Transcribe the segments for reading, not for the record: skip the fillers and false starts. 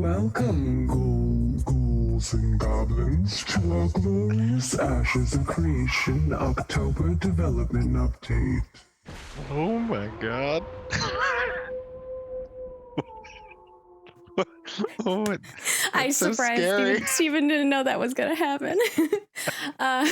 Welcome, ghouls and goblins, to our glorious Ashes of Creation October development update. Oh my god. Oh, I that's so surprised scary. Steven didn't know that was going to happen. uh,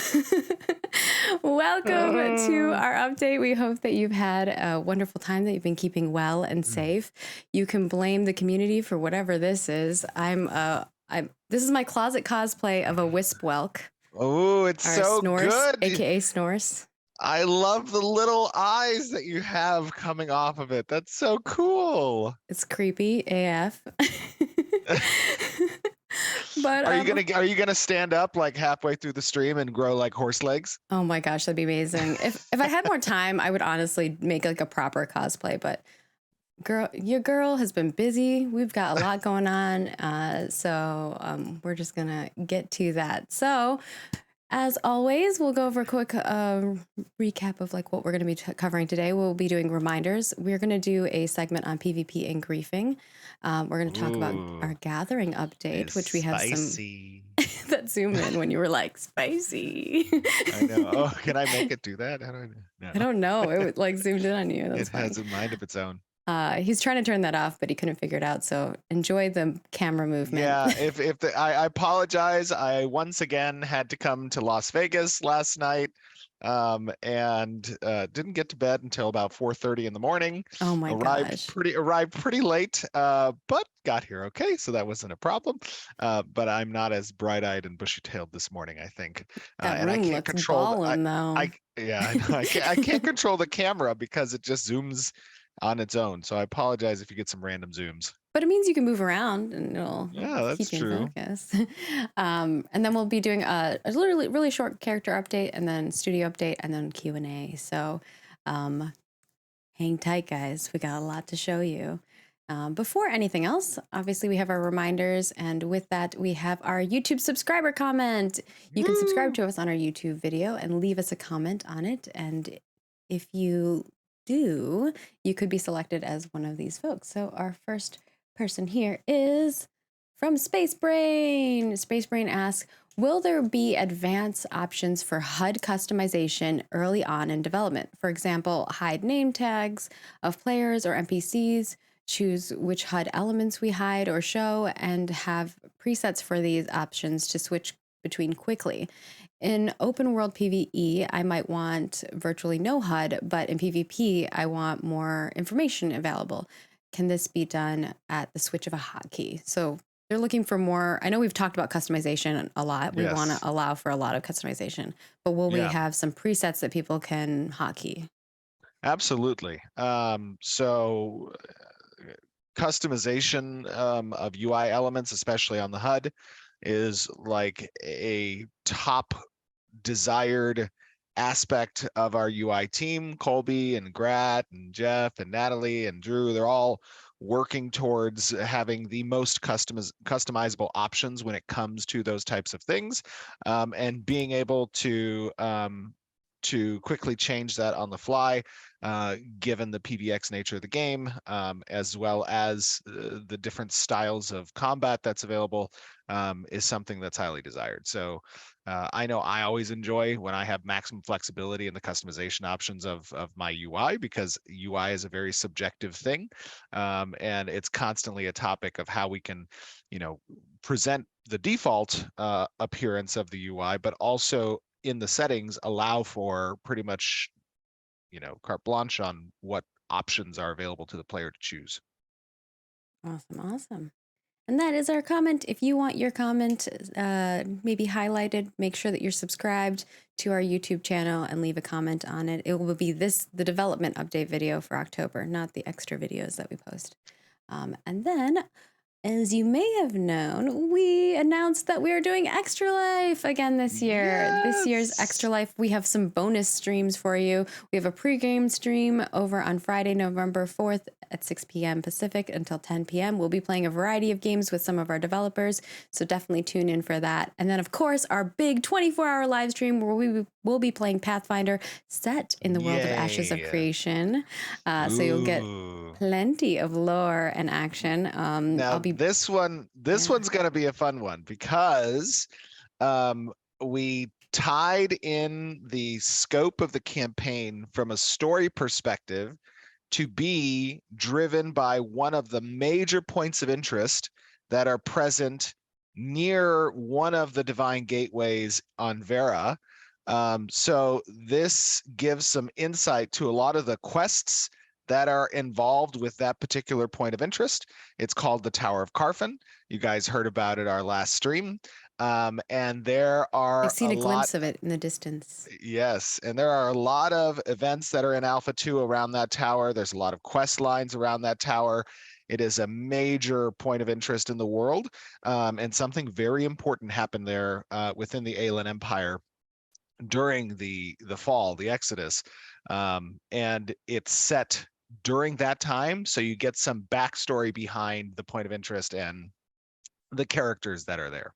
welcome to our update. We hope that you've had a wonderful time, that you've been keeping well and safe. You can blame the community for whatever this is. This is my closet cosplay of a Wisp Welk. Oh, it's Our so Snorse, good. aka Snorse. I love the little eyes that you have coming off of it. That's so cool. It's creepy AF. But Are you gonna stand up like halfway through the stream and grow like horse legs? oh my gosh, that'd be amazing. If I had more time, I would honestly make like a proper cosplay, but your girl has been busy. We've got a lot going on. So we're just gonna get to that. So as always, we'll go over a quick recap of like what we're going to be covering today. We'll be doing reminders. We're going to do a segment on PvP and griefing. We're going to talk about our gathering update, which we have spicy. some that zoom in when you were like spicy. I know. Oh, can I make it do that? I don't know. I don't know. It like zoomed in on you. That's It has a mind of its own. He's trying to turn that off, but he couldn't figure it out. So enjoy the camera movement. Yeah, I apologize. I once again had to come to Las Vegas last night, and didn't get to bed until about 4:30 in the morning. Oh my gosh. Arrived pretty late, but got here okay, so that wasn't a problem. But I'm not as bright-eyed and bushy-tailed this morning, I think. That And I room can't looks control. ballin', though. I know. I can't control the camera because it just zooms on its own. So I apologize if you get some random zooms. But it means you can move around and it'll that's keep you true. in focus. And then we'll be doing a literally really short character update, and then studio update, and then Q&A. So hang tight, guys. We got a lot to show you. Before anything else, obviously we have our reminders, and with that we have our YouTube subscriber comment. You can subscribe to us on our YouTube video and leave us a comment on it, and if you do, you could be selected as one of these folks. So our first person here is from Space Brain. Space Brain asks, will there be advanced options for HUD customization early on in development? For example, hide name tags of players or NPCs, choose which HUD elements we hide or show, and have presets for these options to switch between quickly. In open world PvE, I might want virtually no HUD, but in PvP, I want more information available. Can this be done at the switch of a hotkey? So they're looking for more. I know we've talked about customization a lot. We want to allow for a lot of customization, but will we have some presets that people can hotkey? Absolutely. So customization of UI elements, especially on the HUD, is like a top desired aspect of our UI team. Colby and Grat and Jeff and Natalie and Drew, they're all working towards having the most customizable options when it comes to those types of things, and being able to quickly change that on the fly, given the PvX nature of the game, as well as the different styles of combat that's available, is something that's highly desired. So I know I always enjoy when I have maximum flexibility in the customization options of my UI, because UI is a very subjective thing, and it's constantly a topic of how we can, present the default appearance of the UI, but also in the settings allow for pretty much, carte blanche on what options are available to the player to choose. Awesome. And that is our comment. If you want your comment maybe highlighted, make sure that you're subscribed to our YouTube channel and leave a comment on it. It will be the development update video for October, not the extra videos that we post. And then, as you may have known, we announced that we are doing Extra Life again this year. Yes! This year's Extra Life, we have some bonus streams for you. We have a pregame stream over on Friday, November 4th at 6 p.m. Pacific until 10 p.m. We'll be playing a variety of games with some of our developers, so definitely tune in for that. And then, of course, our big 24-hour live stream where we will be playing Pathfinder set in the world of Ashes of Creation. So you'll get plenty of lore and action. I'll be be this yeah. one's gonna be a fun one because we tied in the scope of the campaign from a story perspective to be driven by one of the major points of interest that are present near one of the divine gateways on Vera. So this gives some insight to a lot of the quests that are involved with that particular point of interest. It's called the Tower of Carfen. You guys heard about it our last stream. And there I've are seen a a lot, glimpse of it in the distance. yes, and there are a lot of events that are in Alpha 2 around that tower. There's a lot of quest lines around that tower. It is a major point of interest in the world, and something very important happened there within the Aelan Empire during the fall, the Exodus, and it's set during that time, so you get some backstory behind the point of interest and the characters that are there.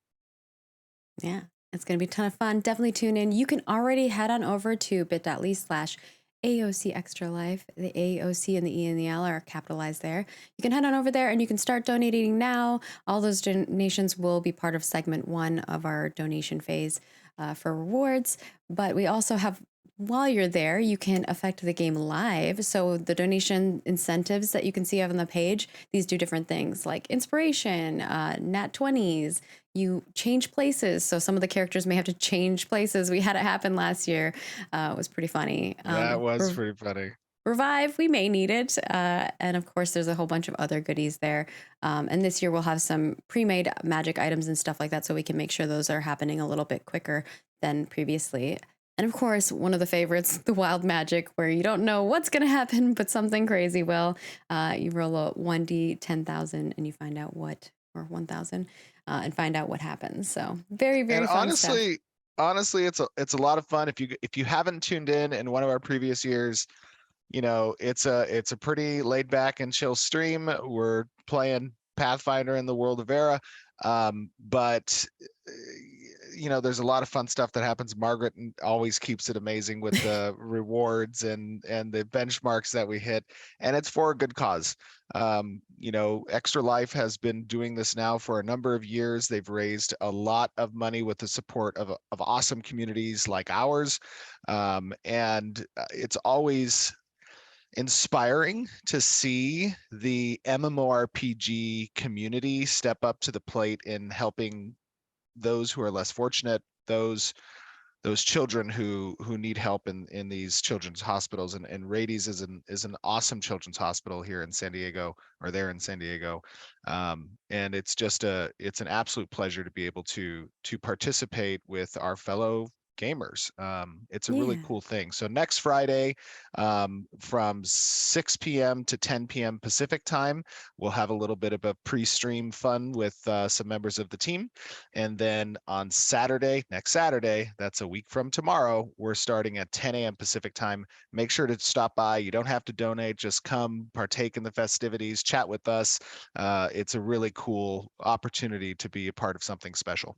Yeah, it's going to be a ton of fun. Definitely tune in. You can already head on over to bit.ly/AOC Extra Life. The AOC and the E and the L are capitalized there. You can head on over there and you can start donating now. All those donations will be part of segment 1 of our donation phase for rewards. But we also have, while you're there, you can affect the game live. So the donation incentives that you can see on the page, these do different things like inspiration, nat 20s. You change places. So some of the characters may have to change places. We had it happen last year. It was pretty funny. That was pretty funny. Revive, we may need it. And of course, there's a whole bunch of other goodies there. And this year we'll have some pre-made magic items and stuff like that, so we can make sure those are happening a little bit quicker than previously. And of course, one of the favorites, the wild magic, where you don't know what's going to happen, but something crazy will. You roll a 1d 10,000 and you find out what, or 1,000, and find out what happens. So very, very And fun stuff. honestly, it's a lot of fun. If you haven't tuned in one of our previous years, you know, it's a pretty laid back and chill stream. We're playing Pathfinder in the world of Vera, but you know, there's a lot of fun stuff that happens. Margaret always keeps it amazing with the rewards and the benchmarks that we hit, and it's for a good cause. You know, Extra Life has been doing this now for a number of years. They've raised a lot of money with the support of awesome communities like ours, and it's always inspiring to see the MMORPG community step up to the plate in helping those who are less fortunate, those children who need help in these children's hospitals. And Rades is an awesome children's hospital here in San Diego, or there in San Diego. And it's an absolute pleasure to be able to participate with our fellow gamers. It's a really Yeah. cool thing. So next Friday, from 6 p.m. to 10 p.m. Pacific time, we'll have a little bit of a pre-stream fun with some members of the team. And then on Saturday, next Saturday, that's a week from tomorrow, we're starting at 10 a.m. Pacific time. Make sure to stop by. You don't have to donate, just come partake in the festivities, chat with us. It's a really cool opportunity to be a part of something special.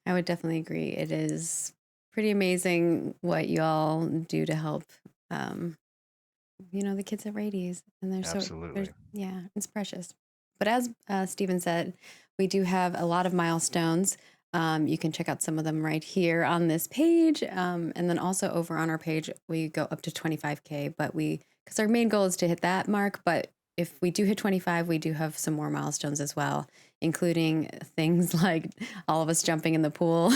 I would definitely agree. It is pretty amazing what you all do to help, the kids at Rades. And they're Absolutely. yeah, it's precious. But as Stephen said, we do have a lot of milestones. You can check out some of them right here on this page. And then also over on our page, we go up to 25K, because our main goal is to hit that mark. But if we do hit 25, we do have some more milestones as well, including things like all of us jumping in the pool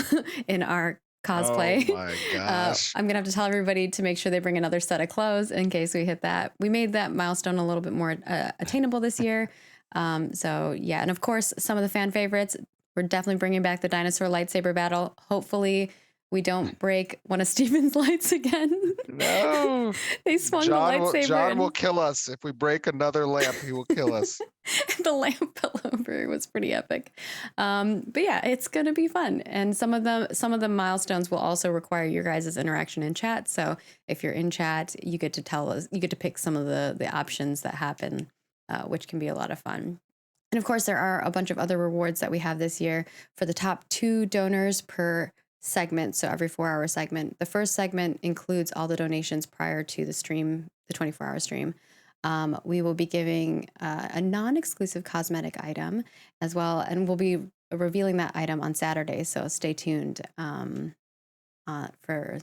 in our cosplay. Oh my gosh. I'm going to have to tell everybody to make sure they bring another set of clothes in case we hit that. We made that milestone a little bit more attainable this year. So yeah, and of course, some of the fan favorites, we're definitely bringing back the dinosaur lightsaber battle. Hopefully we don't break one of Steven's lights again. No. They swung John the lightsaber. John will kill us. If we break another lamp, he will kill us. The lamp fell over. It was pretty epic. But yeah, it's going to be fun. And some of the milestones will also require your guys' interaction in chat. So if you're in chat, you get to tell us, you get to pick some of the options that happen, which can be a lot of fun. And of course, there are a bunch of other rewards that we have this year for the top 2 donors per segment. So every 4-hour segment. The first segment includes all the donations prior to the stream, the 24-hour stream. we will be giving a non-exclusive cosmetic item as well, and we'll be revealing that item on Saturday. So stay tuned for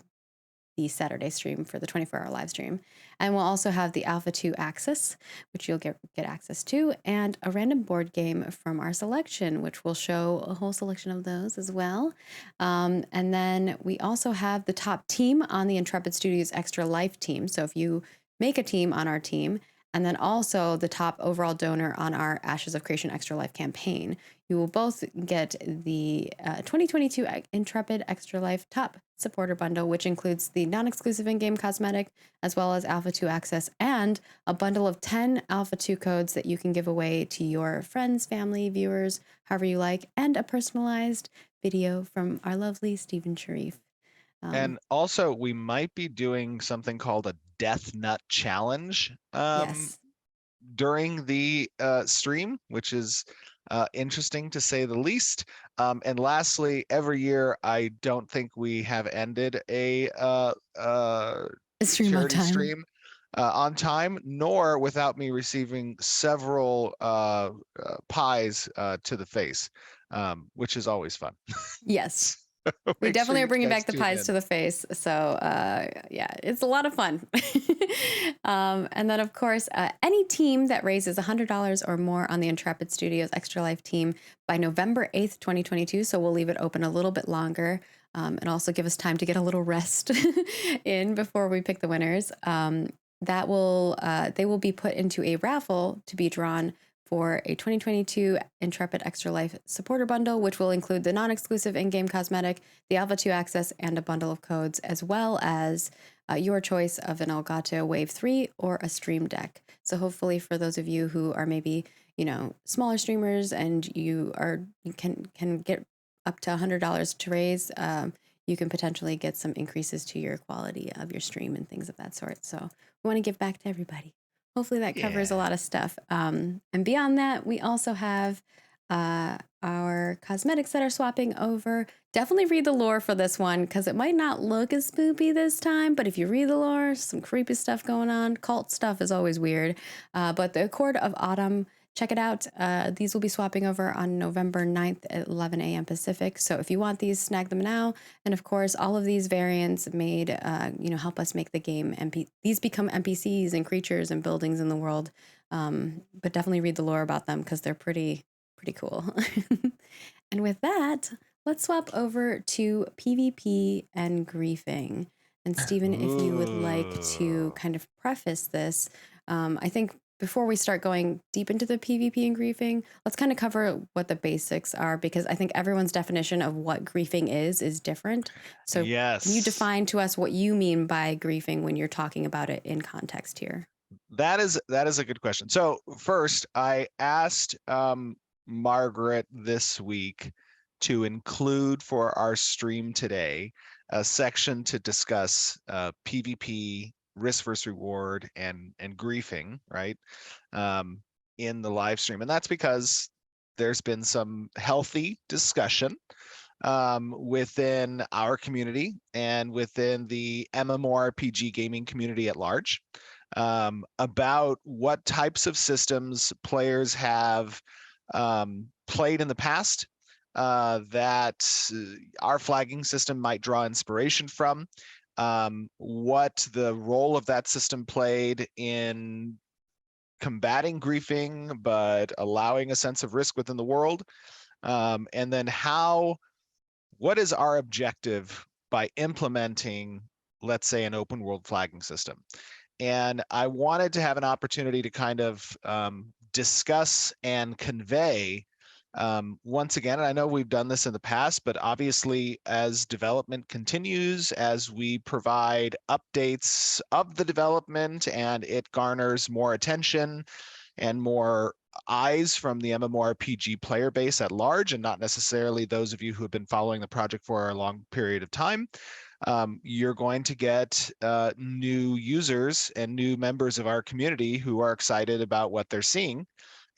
the Saturday stream, for the 24-hour live stream. And we'll also have the Alpha 2 Access, which you'll get access to, and a random board game from our selection, which will show a whole selection of those as well. And then we also have the top team on the Intrepid Studios Extra Life team. So if you make a team on our team, and then also the top overall donor on our Ashes of Creation Extra Life campaign, you will both get the 2022 Intrepid Extra Life Top Supporter Bundle, which includes the non-exclusive in-game cosmetic, as well as Alpha 2 access, and a bundle of 10 Alpha 2 codes that you can give away to your friends, family, viewers, however you like, and a personalized video from our lovely Stephen Sharif. And also, we might be doing something called a Death Nut Challenge Yes. during the stream, which is interesting to say the least. And lastly, every year, I don't think we have ended a Stream on charity time. stream on time, nor without me receiving several pies to the face, which is always fun. Yes. We Make sure definitely you are bringing guys back the tune pies in. to the face. So yeah, it's a lot of fun. And then of course, any team that raises $100 or more on the Intrepid Studios Extra Life team by November 8th, 2022. So we'll leave it open a little bit longer, and also give us time to get a little rest in before we pick the winners. They will be put into a raffle to be drawn for a 2022 Intrepid Extra Life Supporter Bundle, which will include the non-exclusive in-game cosmetic, the Alpha 2 access, and a bundle of codes, as well as your choice of an Elgato Wave 3 or a Stream Deck. So hopefully for those of you who are maybe, smaller streamers and you can get up to $100 to raise, you can potentially get some increases to your quality of your stream and things of that sort. So we want to give back to everybody. Hopefully that covers a lot of stuff. And beyond that, we also have our cosmetics that are swapping over. Definitely read the lore for this one, because it might not look as spoopy this time, but if you read the lore, some creepy stuff going on. Cult stuff is always weird. But the Accord of Autumn, check it out. These will be swapping over on November 9th at 11 a.m. Pacific. So if you want these, snag them now. And of course, all of these variants made, help us make the game. These become NPCs and creatures and buildings in the world. But definitely read the lore about them, because they're pretty cool. And with that, let's swap over to PvP and griefing. And Stephen, if you would like to kind of preface this, I think before we start going deep into the PvP and griefing, let's kind of cover what the basics are, because I think everyone's definition of what griefing is different. So Yes. Can you define to us what you mean by griefing when you're talking about it in context here? That is a good question. So first, I asked Margaret this week to include for our stream today a section to discuss PvP, risk versus reward, and griefing, right? In the live stream. And that's because there's been some healthy discussion within our community and within the MMORPG gaming community at large about what types of systems players have played in the past that our flagging system might draw inspiration from, what the role of that system played in combating griefing but allowing a sense of risk within the world, and then what is our objective by implementing, let's say, an open world flagging system. And I wanted to have an opportunity to kind of discuss and convey, once again, and I know we've done this in the past, but obviously as development continues, as we provide updates of the development and it garners more attention and more eyes from the MMORPG player base at large, and not necessarily those of you who have been following the project for a long period of time, you're going to get new users and new members of our community who are excited about what they're seeing,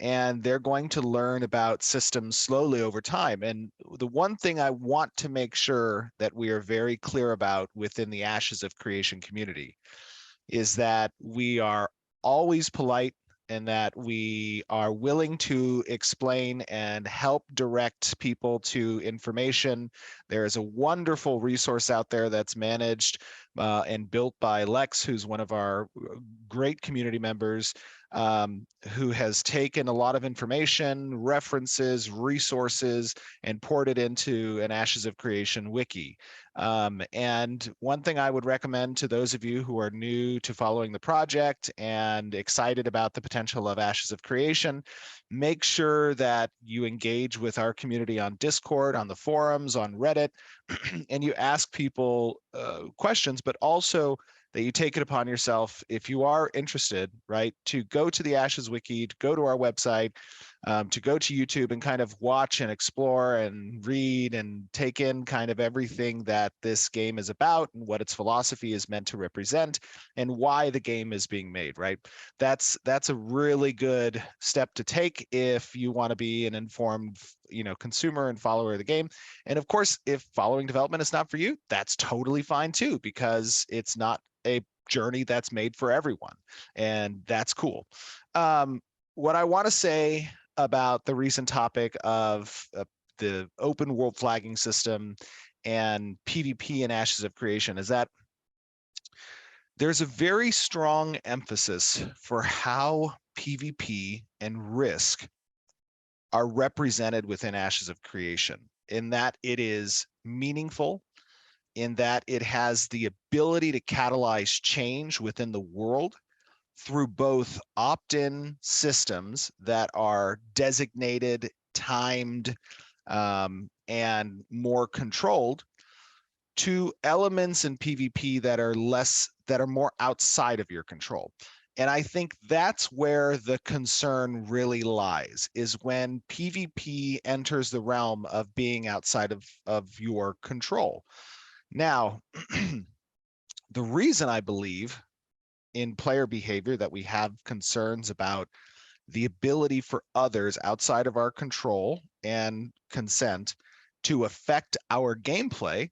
and they're going to learn about systems slowly over time. And the one thing I want to make sure that we are very clear about within the Ashes of Creation community is that we are always polite and that we are willing to explain and help direct people to information. There is a wonderful resource out there that's managed and built by Lex, who's one of our great community members, who has taken a lot of information, references, resources, and poured it into an Ashes of Creation wiki. And one thing I would recommend to those of you who are new to following the project and excited about the potential of Ashes of Creation, make sure that you engage with our community on Discord, on the forums, on Reddit, and you ask people questions, but also that you take it upon yourself, if you are interested, right, to go to the Ashes Wiki, to go to our website, to go to YouTube and kind of watch and explore and read and take in kind of everything that this game is about and what its philosophy is meant to represent and why the game is being made, right? That's a really good step to take if you want to be an informed, consumer and follower of the game. And of course, if following development is not for you, that's totally fine too, because it's not a journey that's made for everyone, and that's cool. What I want to say about the recent topic of the open world flagging system and PvP and Ashes of Creation is that there's a very strong emphasis for how PvP and Risk are represented within Ashes of Creation, in that it is meaningful, in that it has the ability to catalyze change within the world through both opt-in systems that are designated, timed, and more controlled, to elements in PvP that are more outside of your control. And I think that's where the concern really lies, is when PvP enters the realm of being outside of your control. Now, the reason I believe in player behavior that we have concerns about the ability for others outside of our control and consent to affect our gameplay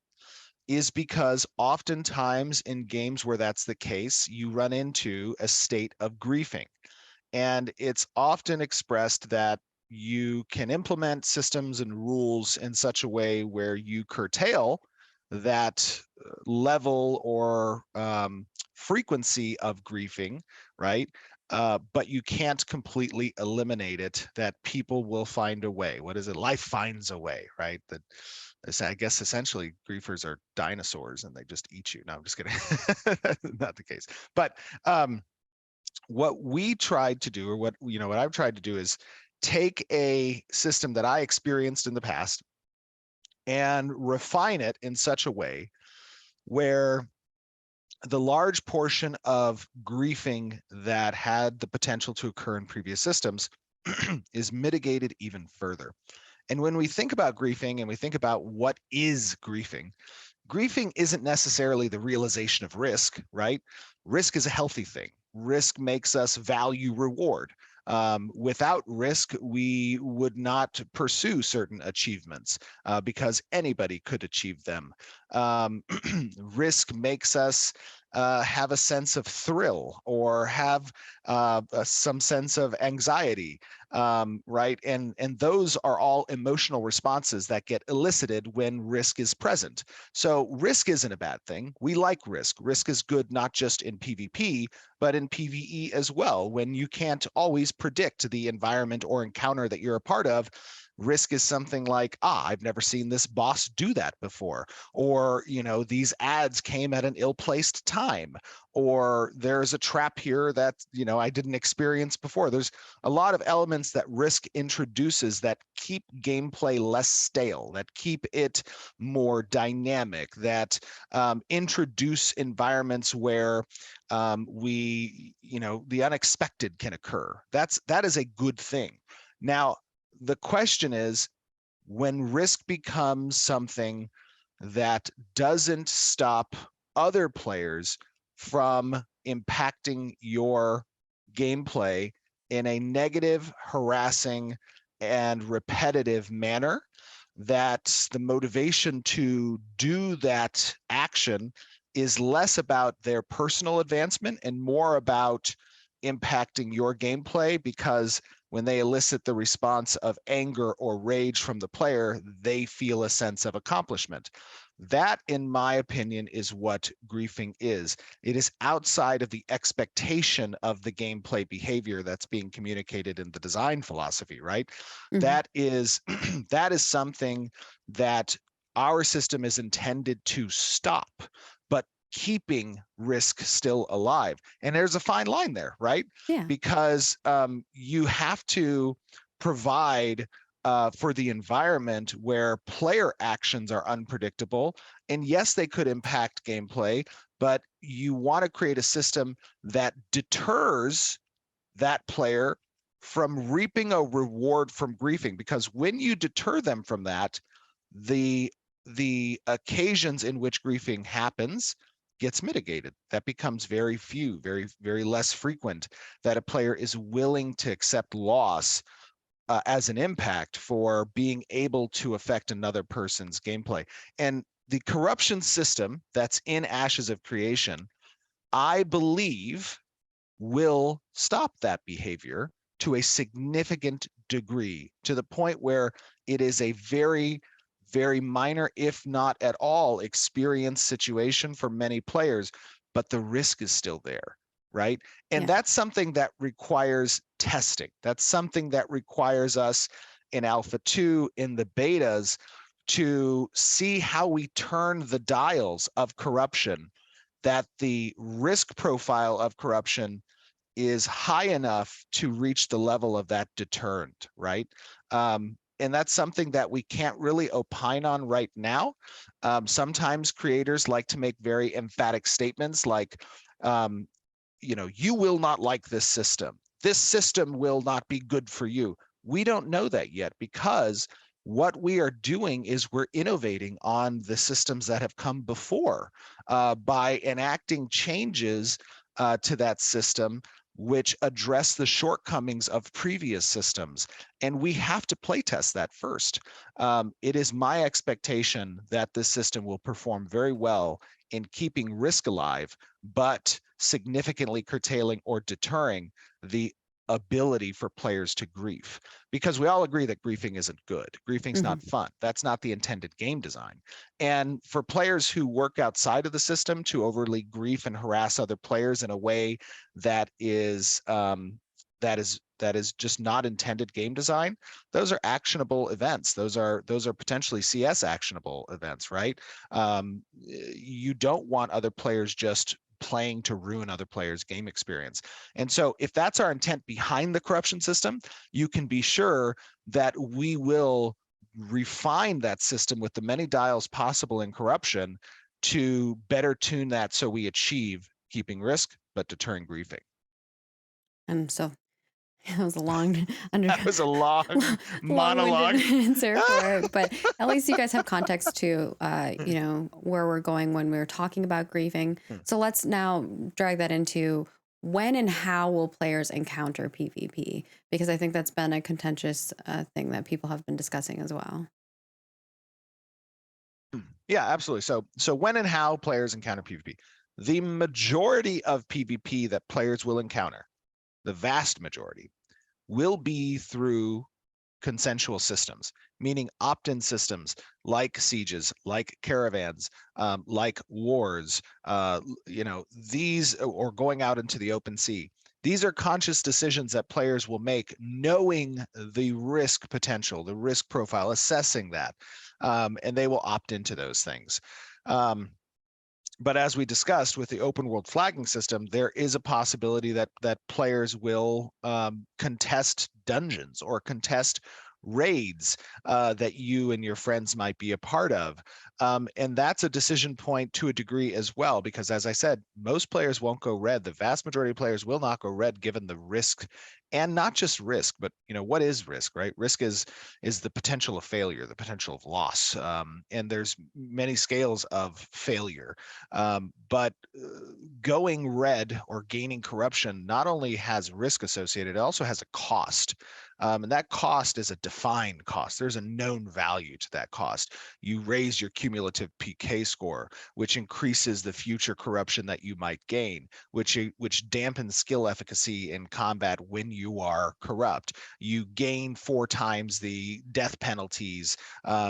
is because oftentimes in games where that's the case, you run into a state of griefing. And it's often expressed that you can implement systems and rules in such a way where you curtail that level or frequency of griefing, right? But you can't completely eliminate it, that people will find a way. What is it? Life finds a way, right? That I guess essentially griefers are dinosaurs and they just eat you. No, I'm just kidding. Not the case. But what we tried to do, or what I've tried to do, is take a system that I experienced in the past and refine it in such a way where the large portion of griefing that had the potential to occur in previous systems is mitigated even further. And when we think about griefing and we think about what is griefing, griefing isn't necessarily the realization of risk, right? Risk is a healthy thing. Risk makes us value reward. Without risk, we would not pursue certain achievements because anybody could achieve them. Risk makes us have a sense of thrill or have some sense of anxiety, right? And those are all emotional responses that get elicited when risk is present. So risk isn't a bad thing. We like risk. Risk is good not just in PvP, but in PvE as well. When you can't always predict the environment or encounter that you're a part of, risk is something like, I've never seen this boss do that before, or these ads came at an ill-placed time, or there's a trap here that I didn't experience before. There's a lot of elements that risk introduces that keep gameplay less stale, that keep it more dynamic, that introduce environments where the unexpected can occur. That is a good thing. Now, the question is, when risk becomes something that doesn't stop other players from impacting your gameplay in a negative, harassing, and repetitive manner, that the motivation to do that action is less about their personal advancement and more about impacting your gameplay, because when they elicit the response of anger or rage from the player, they feel a sense of accomplishment. That, in my opinion, is what griefing is. It is outside of the expectation of the gameplay behavior that's being communicated in the design philosophy, right? Mhm. That is that is something that our system is intended to stop, but keeping risk still alive. And there's a fine line there, right? Yeah. Because you have to provide for the environment where player actions are unpredictable. And yes, they could impact gameplay, but you want to create a system that deters that player from reaping a reward from griefing, because when you deter them from that, the occasions in which griefing happens gets mitigated. That becomes very few, very less frequent, that a player is willing to accept loss as an impact for being able to affect another person's gameplay. And the corruption system that's in Ashes of Creation, I believe, will stop that behavior to a significant degree, to the point where it is a very minor, if not at all, experience situation for many players, but the risk is still there, right? And Yeah. that's something that requires testing. That's something that requires us in Alpha 2, in the betas, to see how we turn the dials of corruption, that the risk profile of corruption is high enough to reach the level of that deterrent, right? And that's something that we can't really opine on right now. Sometimes creators like to make very emphatic statements like, you will not like this system. This system will not be good for you. We don't know that yet, because what we are doing is we're innovating on the systems that have come before by enacting changes to that system which address the shortcomings of previous systems. And we have to play test that first. It is my expectation that this system will perform very well in keeping risk alive, but significantly curtailing or deterring the ability for players to grief, because we all agree that griefing isn't good. Griefing's not fun. That's not the intended game design. And for players who work outside of the system to overly grief and harass other players in a way that is just not intended game design, those are actionable events. Those are potentially CS actionable events, right? You don't want other players just playing to ruin other players' game experience. And so if that's our intent behind the corruption system, you can be sure that we will refine that system with the many dials possible in corruption to better tune that so we achieve keeping risk but deterring griefing. And so that was a long That was a long monologue. long-winded answer for it, but at least you guys have context to where we're going when we're talking about griefing. So let's now drag that into when and how will players encounter PvP, because I think that's been a contentious thing that people have been discussing as well. Yeah, absolutely. So when and how players encounter PvP. The majority of PvP that players will encounter, the vast majority, will be through consensual systems, meaning opt-in systems like sieges, like caravans, like wars, these, or going out into the open sea. These are conscious decisions that players will make, knowing the risk potential, the risk profile, assessing that, and they will opt into those things. But as we discussed with the open world flagging system, there is a possibility that players will contest dungeons or contest raids that you and your friends might be a part of. And that's a decision point to a degree as well, because as I said, most players won't go red. The vast majority of players will not go red given the risk, and not just risk, but what is risk, right? Risk is the potential of failure, the potential of loss. And there's many scales of failure. But going red or gaining corruption not only has risk associated, it also has a cost. And that cost is a defined cost. There's a known value to that cost. You raise your cumulative PK score, which increases the future corruption that you might gain, which dampens skill efficacy in combat when you are corrupt. You gain 4 times the death penalties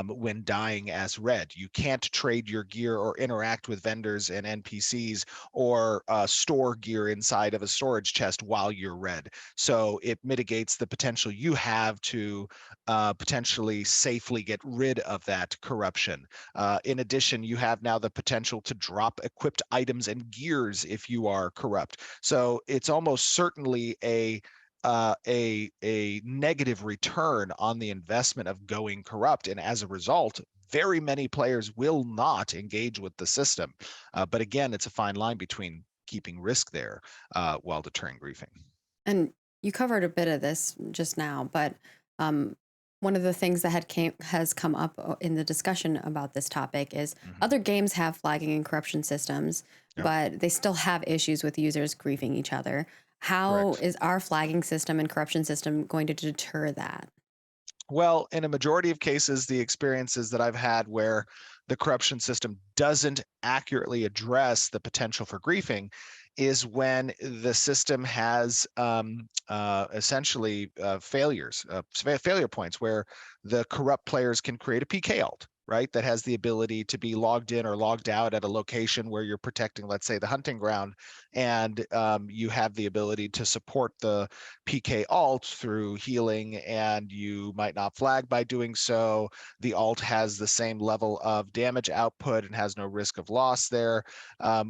when dying as red. You can't trade your gear or interact with vendors and NPCs or store gear inside of a storage chest while you're red. So it mitigates the potential you have to potentially safely get rid of that corruption. In addition, you have now the potential to drop equipped items and gears if you are corrupt. So it's almost certainly a negative return on the investment of going corrupt, and as a result, very many players will not engage with the system. But again, it's a fine line between keeping risk there while deterring griefing. And you covered a bit of this just now, but um, one of the things that has come up in the discussion about this topic is other games have flagging and corruption systems, Yep. but they still have issues with users griefing each other. How Correct. is our flagging system and corruption system going to deter that? Well, in a majority of cases, the experiences that I've had where the corruption system doesn't accurately address the potential for griefing is when the system has essentially failures, failure points where the corrupt players can create a PK alt, right? That has the ability to be logged in or logged out at a location where you're protecting, let's say, the hunting ground, and you have the ability to support the PK alt through healing, and you might not flag by doing so. The alt has the same level of damage output and has no risk of loss there.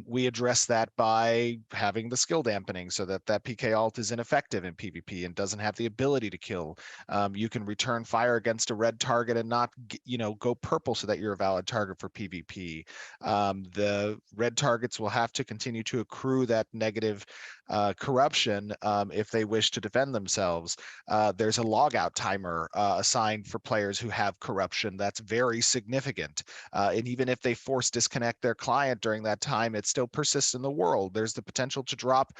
We address that by having the skill dampening so that that PK alt is ineffective in PvP and doesn't have the ability to kill. You can return fire against a red target and not, go purple so that you're a valid target for PvP. The red targets will have to continue to accrue that negative corruption if they wish to defend themselves. There's a logout timer assigned for players who have corruption that's very significant. And even if they force disconnect their client during that time, it still persists in the world. There's the potential to drop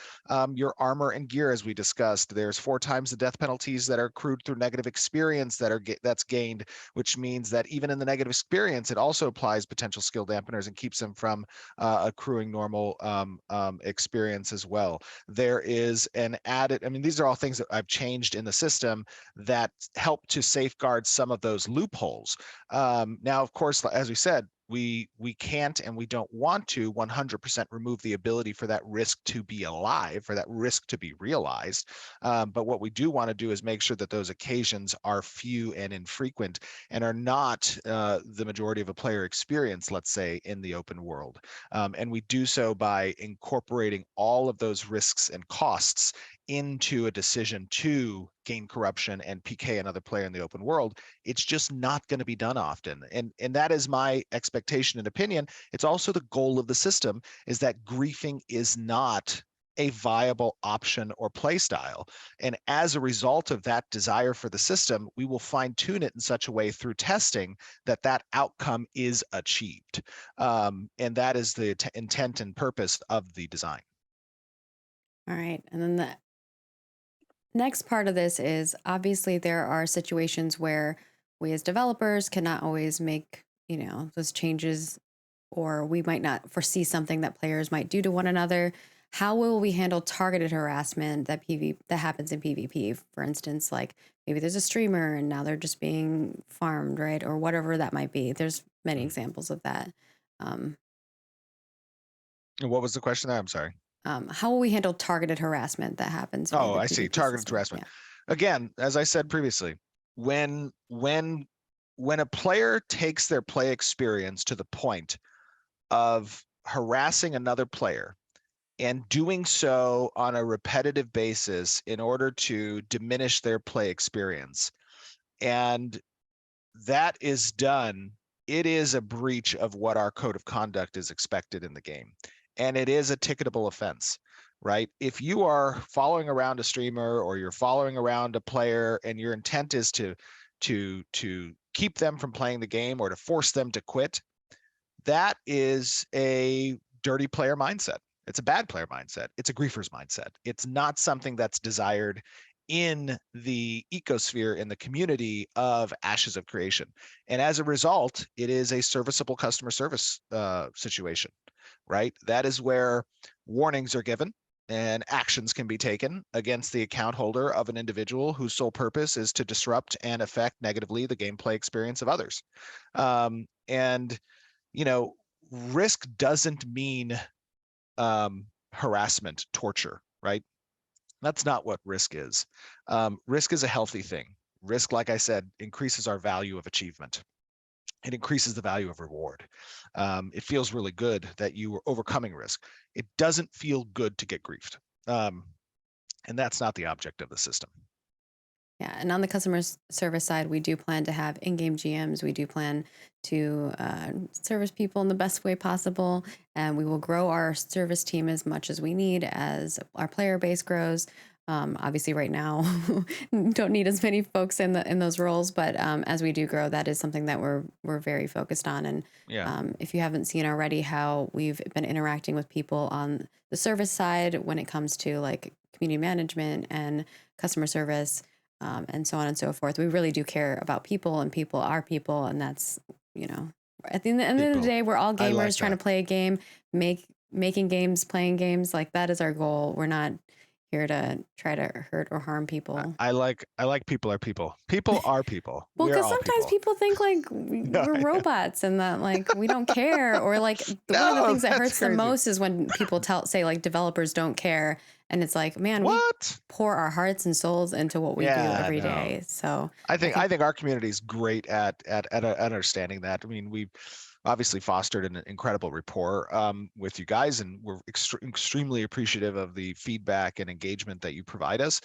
your armor and gear, as we discussed. There's 4 times the death penalties that are accrued through negative experience that's gained, which means that even in the negative experience, it also applies potential skill dampeners and keeps them from accruing normal experience as well. There is an added, these are all things that I've changed in the system that help to safeguard some of those loopholes. Now, of course, as we said, we can't and we don't want to 100% remove the ability for that risk to be alive, for that risk to be realized. But what we do want to do is make sure that those occasions are few and infrequent and are not the majority of a player experience, let's say, in the open world. And we do so by incorporating all of those risks and costs into a decision to gain corruption and PK another player in the open world. It's just not going to be done often. And that is my expectation and opinion. It's also the goal of the system, is that griefing is not a viable option or play style. And as a result of that desire for the system, we will fine tune it in such a way through testing that that outcome is achieved. And that is the intent and purpose of the design. All right. And then the next part of this is obviously there are situations where we as developers cannot always make, those changes, or we might not foresee something that players might do to one another. How will we handle targeted harassment that happens in PvP? For instance, like maybe there's a streamer and now they're just being farmed, right? Or whatever that might be. There's many examples of that. And what was the question there? I'm sorry. How will we handle targeted harassment that happens? Oh, I see. Targeted harassment. Yeah. Again, as I said previously, when a player takes their play experience to the point of harassing another player and doing so on a repetitive basis in order to diminish their play experience, and that is done, it is a breach of what our code of conduct is expected in the game. And it is a ticketable offense, right? If you are following around a streamer or you're following around a player and your intent is to keep them from playing the game or to force them to quit, that is a dirty player mindset. It's a bad player mindset. It's a griefer's mindset. It's not something that's desired in the ecosphere, in the community of Ashes of Creation. And as a result, it is a serviceable customer service situation, right? That is where warnings are given and actions can be taken against the account holder of an individual whose sole purpose is to disrupt and affect negatively the gameplay experience of others. And, you know, risk doesn't mean harassment, torture, right? That's not what risk is. Risk is a healthy thing. Risk, like I said, increases our value of achievement. It increases the value of reward. It feels really good that you are overcoming risk. It doesn't feel good to get griefed. And that's not the object of the system. Yeah, and on the customer service side, we do plan to have in-game GMs. We do plan to service people in the best way possible, and we will grow our service team as much as we need as our player base grows. Obviously, right now, don't need as many folks in those roles, but as we do grow, that is something that we're very focused on. And Yeah. if you haven't seen already how we've been interacting with people on the service side when it comes to like community management and customer service, and so on and so forth. We really do care about people, and people are people, and that's, you know, at the end of the People. day, we're all I gamers like trying to that. play a game, making games, playing games. Like that is our goal. We're not here to try to hurt or harm people. I like people are people. People are people. Well, We're because all sometimes people think like No, we're I know. robots and that like we don't care, or like one of the No, things that that's hurts the crazy. most is when people say like developers don't care, and it's like, man, we What? pour our hearts and souls into what we do Yeah, every no. day. So I think our community is great at understanding that. I mean, we've obviously fostered an incredible rapport with you guys, and we're extremely appreciative of the feedback and engagement that you provide us.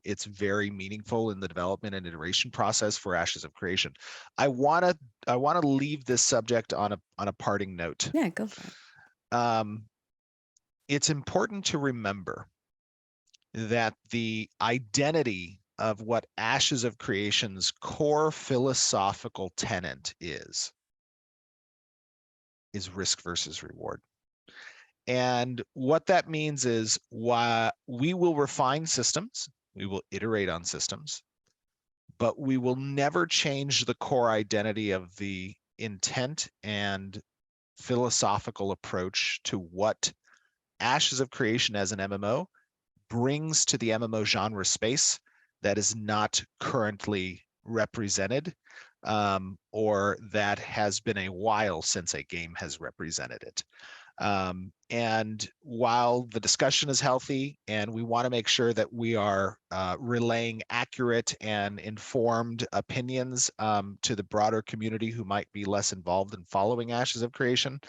It's very meaningful in the development and iteration process for Ashes of Creation. I wanna leave this subject on a parting note. yeah, go for it. It's important to remember that the identity of what Ashes of Creation's core philosophical tenet is risk versus reward. And what that means is, while we will refine systems, we will iterate on systems, but we will never change the core identity of the intent and philosophical approach to what Ashes of Creation as an MMO brings to the MMO genre space that is not currently represented, or that has been a while since a game has represented it. And while the discussion is healthy and we want to make sure that we are relaying accurate and informed opinions to the broader community who might be less involved in following Ashes of Creation,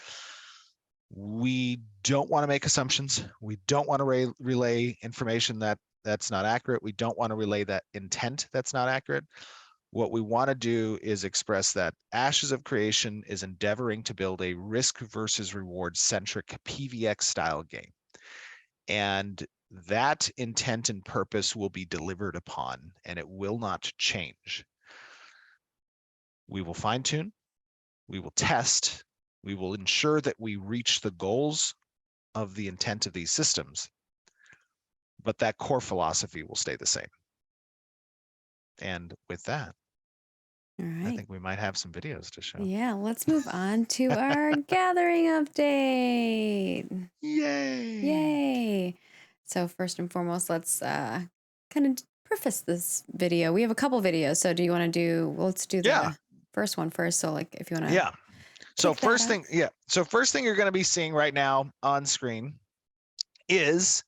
we don't want to make assumptions. We don't want to relay information that's not accurate. We don't want to relay that intent that's not accurate. What we want to do is express that Ashes of Creation is endeavoring to build a risk versus reward centric PVX style game. And that intent and purpose will be delivered upon, and it will not change. We will fine tune, we will test, we will ensure that we reach the goals of the intent of these systems, but that core philosophy will stay the same. And with that, All right. I think we might have some videos to show. Yeah, let's move on to our gathering update. Yay! Yay! So first and foremost, let's kind of preface this video. We have a couple videos, so do you want to do? Let's do the first one first. So like, if you want to. Yeah. So first thing you're going to be seeing right now on screen is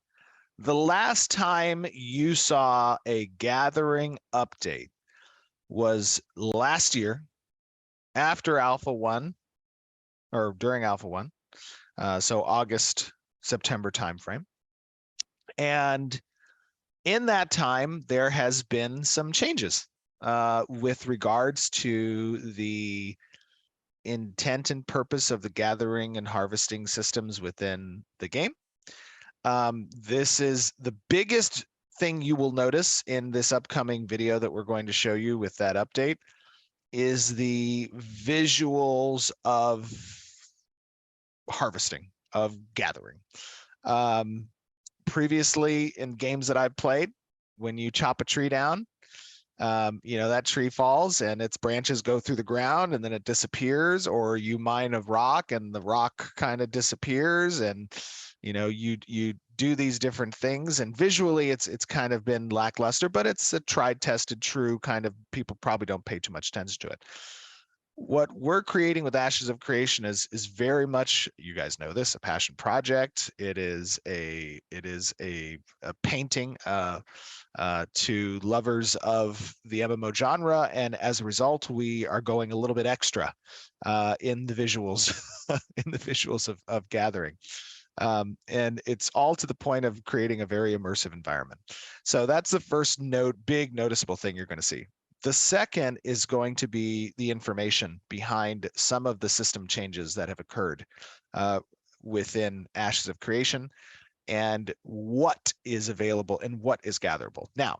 the last time you saw a gathering update was last year after Alpha 1, or during Alpha 1, so August, September timeframe. And in that time, there has been some changes with regards to the intent and purpose of the gathering and harvesting systems within the game. This is the biggest thing you will notice in this upcoming video that we're going to show you with that update is the visuals of harvesting, of gathering. Previously in games that I've played, when you chop a tree down, that tree falls and its branches go through the ground and then it disappears, or you mine a rock and the rock kind of disappears, and you do these different things, and visually it's kind of been lackluster, but it's a tried, tested, true kind of, people probably don't pay too much attention to it. What we're creating with Ashes of Creation is very much, you guys know this, a passion project. It is a painting to lovers of the MMO genre, and as a result, we are going a little bit extra in the visuals, of Gathering. And it's all to the point of creating a very immersive environment. So that's the first big noticeable thing you're going to see. The second is going to be the information behind some of the system changes that have occurred within Ashes of Creation, and what is available and what is gatherable. Now,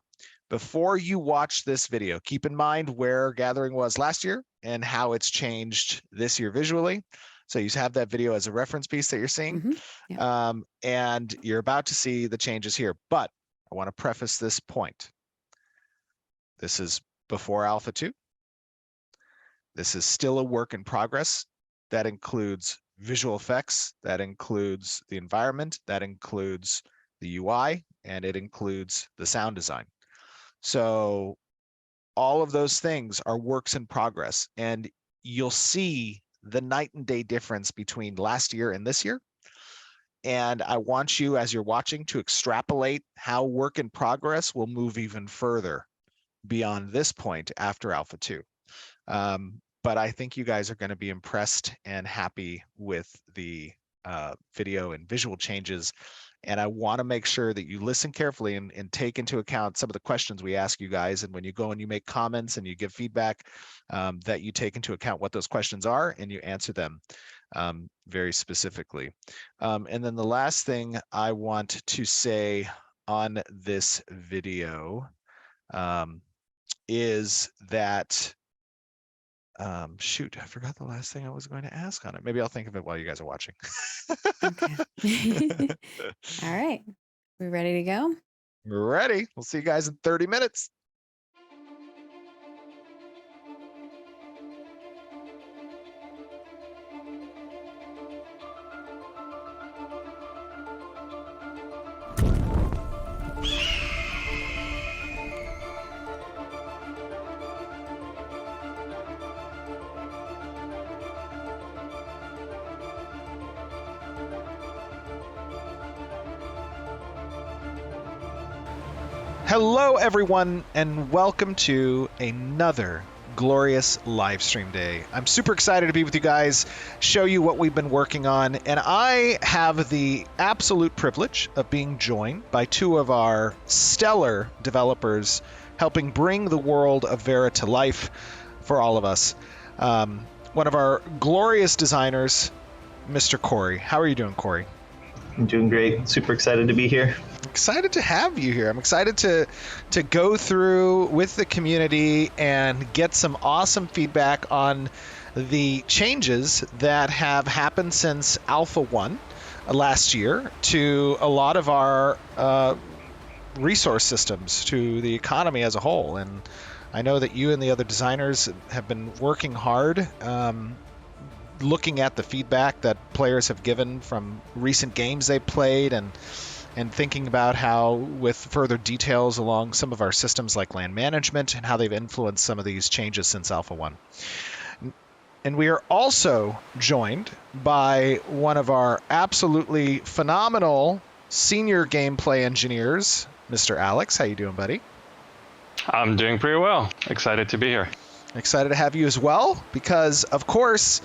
before you watch this video, keep in mind where Gathering was last year and how it's changed this year visually. So you have that video as a reference piece that you're seeing. Mm-hmm. Yeah. And you're about to see the changes here. But I want to preface this point. This is before Alpha 2. This is still a work in progress. That includes visual effects, that includes the environment, that includes the UI, and it includes the sound design. So all of those things are works in progress, and you'll see the night and day difference between last year and this year. And I want you, as you're watching, to extrapolate how work in progress will move even further beyond this point after Alpha 2. But I think you guys are going to be impressed and happy with the video and visual changes. And I want to make sure that you listen carefully and take into account some of the questions we ask you guys. And when you go and you make comments and you give feedback, that you take into account what those questions are and you answer them very specifically. And then the last thing I want to say on this video is that, shoot, I forgot the last thing I was going to ask on it. Maybe I'll think of it while you guys are watching. Okay. All right. We ready to go? We're ready. We'll see you guys in 30 minutes. Hello, everyone, and welcome to another glorious live stream day. I'm super excited to be with you guys, show you what we've been working on, and I have the absolute privilege of being joined by two of our stellar developers helping bring the world of Vera to life for all of us. One of our glorious designers, Mr. Corey. How are you doing, Corey? I'm doing great. Super excited to be here. Excited to have you here. I'm excited to go through with the community and get some awesome feedback on the changes that have happened since Alpha 1 last year to a lot of our resource systems, to the economy as a whole. And I know that you and the other designers have been working hard looking at the feedback that players have given from recent games they played, and thinking about how, with further details along some of our systems like land management and how they've influenced some of these changes since Alpha 1. And we are also joined by one of our absolutely phenomenal senior gameplay engineers, Mr. Alex. How you doing, buddy? I'm doing pretty well. Excited to be here. Excited to have you as well, because, of course,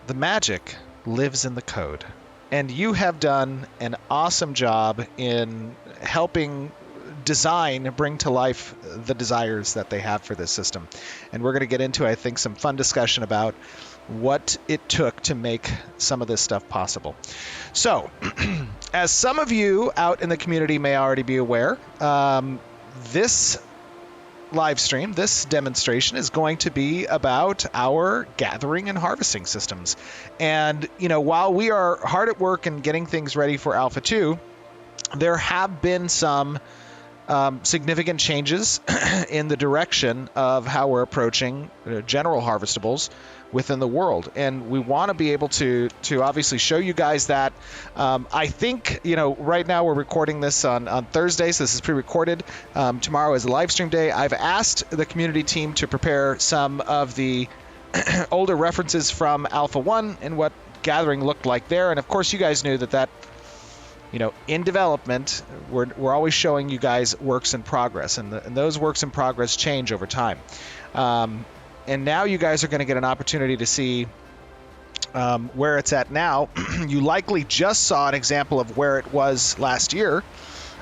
the magic lives in the code. And you have done an awesome job in helping bring to life the desires that they have for this system. And we're going to get into, I think, some fun discussion about what it took to make some of this stuff possible. So, as some of you out in the community may already be aware, this live stream, this demonstration, is going to be about our gathering and harvesting systems. And, while we are hard at work and getting things ready for Alpha 2, there have been some significant changes in the direction of how we're approaching general harvestables within the world, and we want to be able to obviously show you guys that. I think, right now we're recording this on Thursday, so this is pre-recorded. Tomorrow is a live stream day. I've asked the community team to prepare some of the older references from Alpha 1 and what gathering looked like there, and of course you guys knew that in development, we're always showing you guys works in progress, and those works in progress change over time. And now you guys are going to get an opportunity to see where it's at now. You likely just saw an example of where it was last year,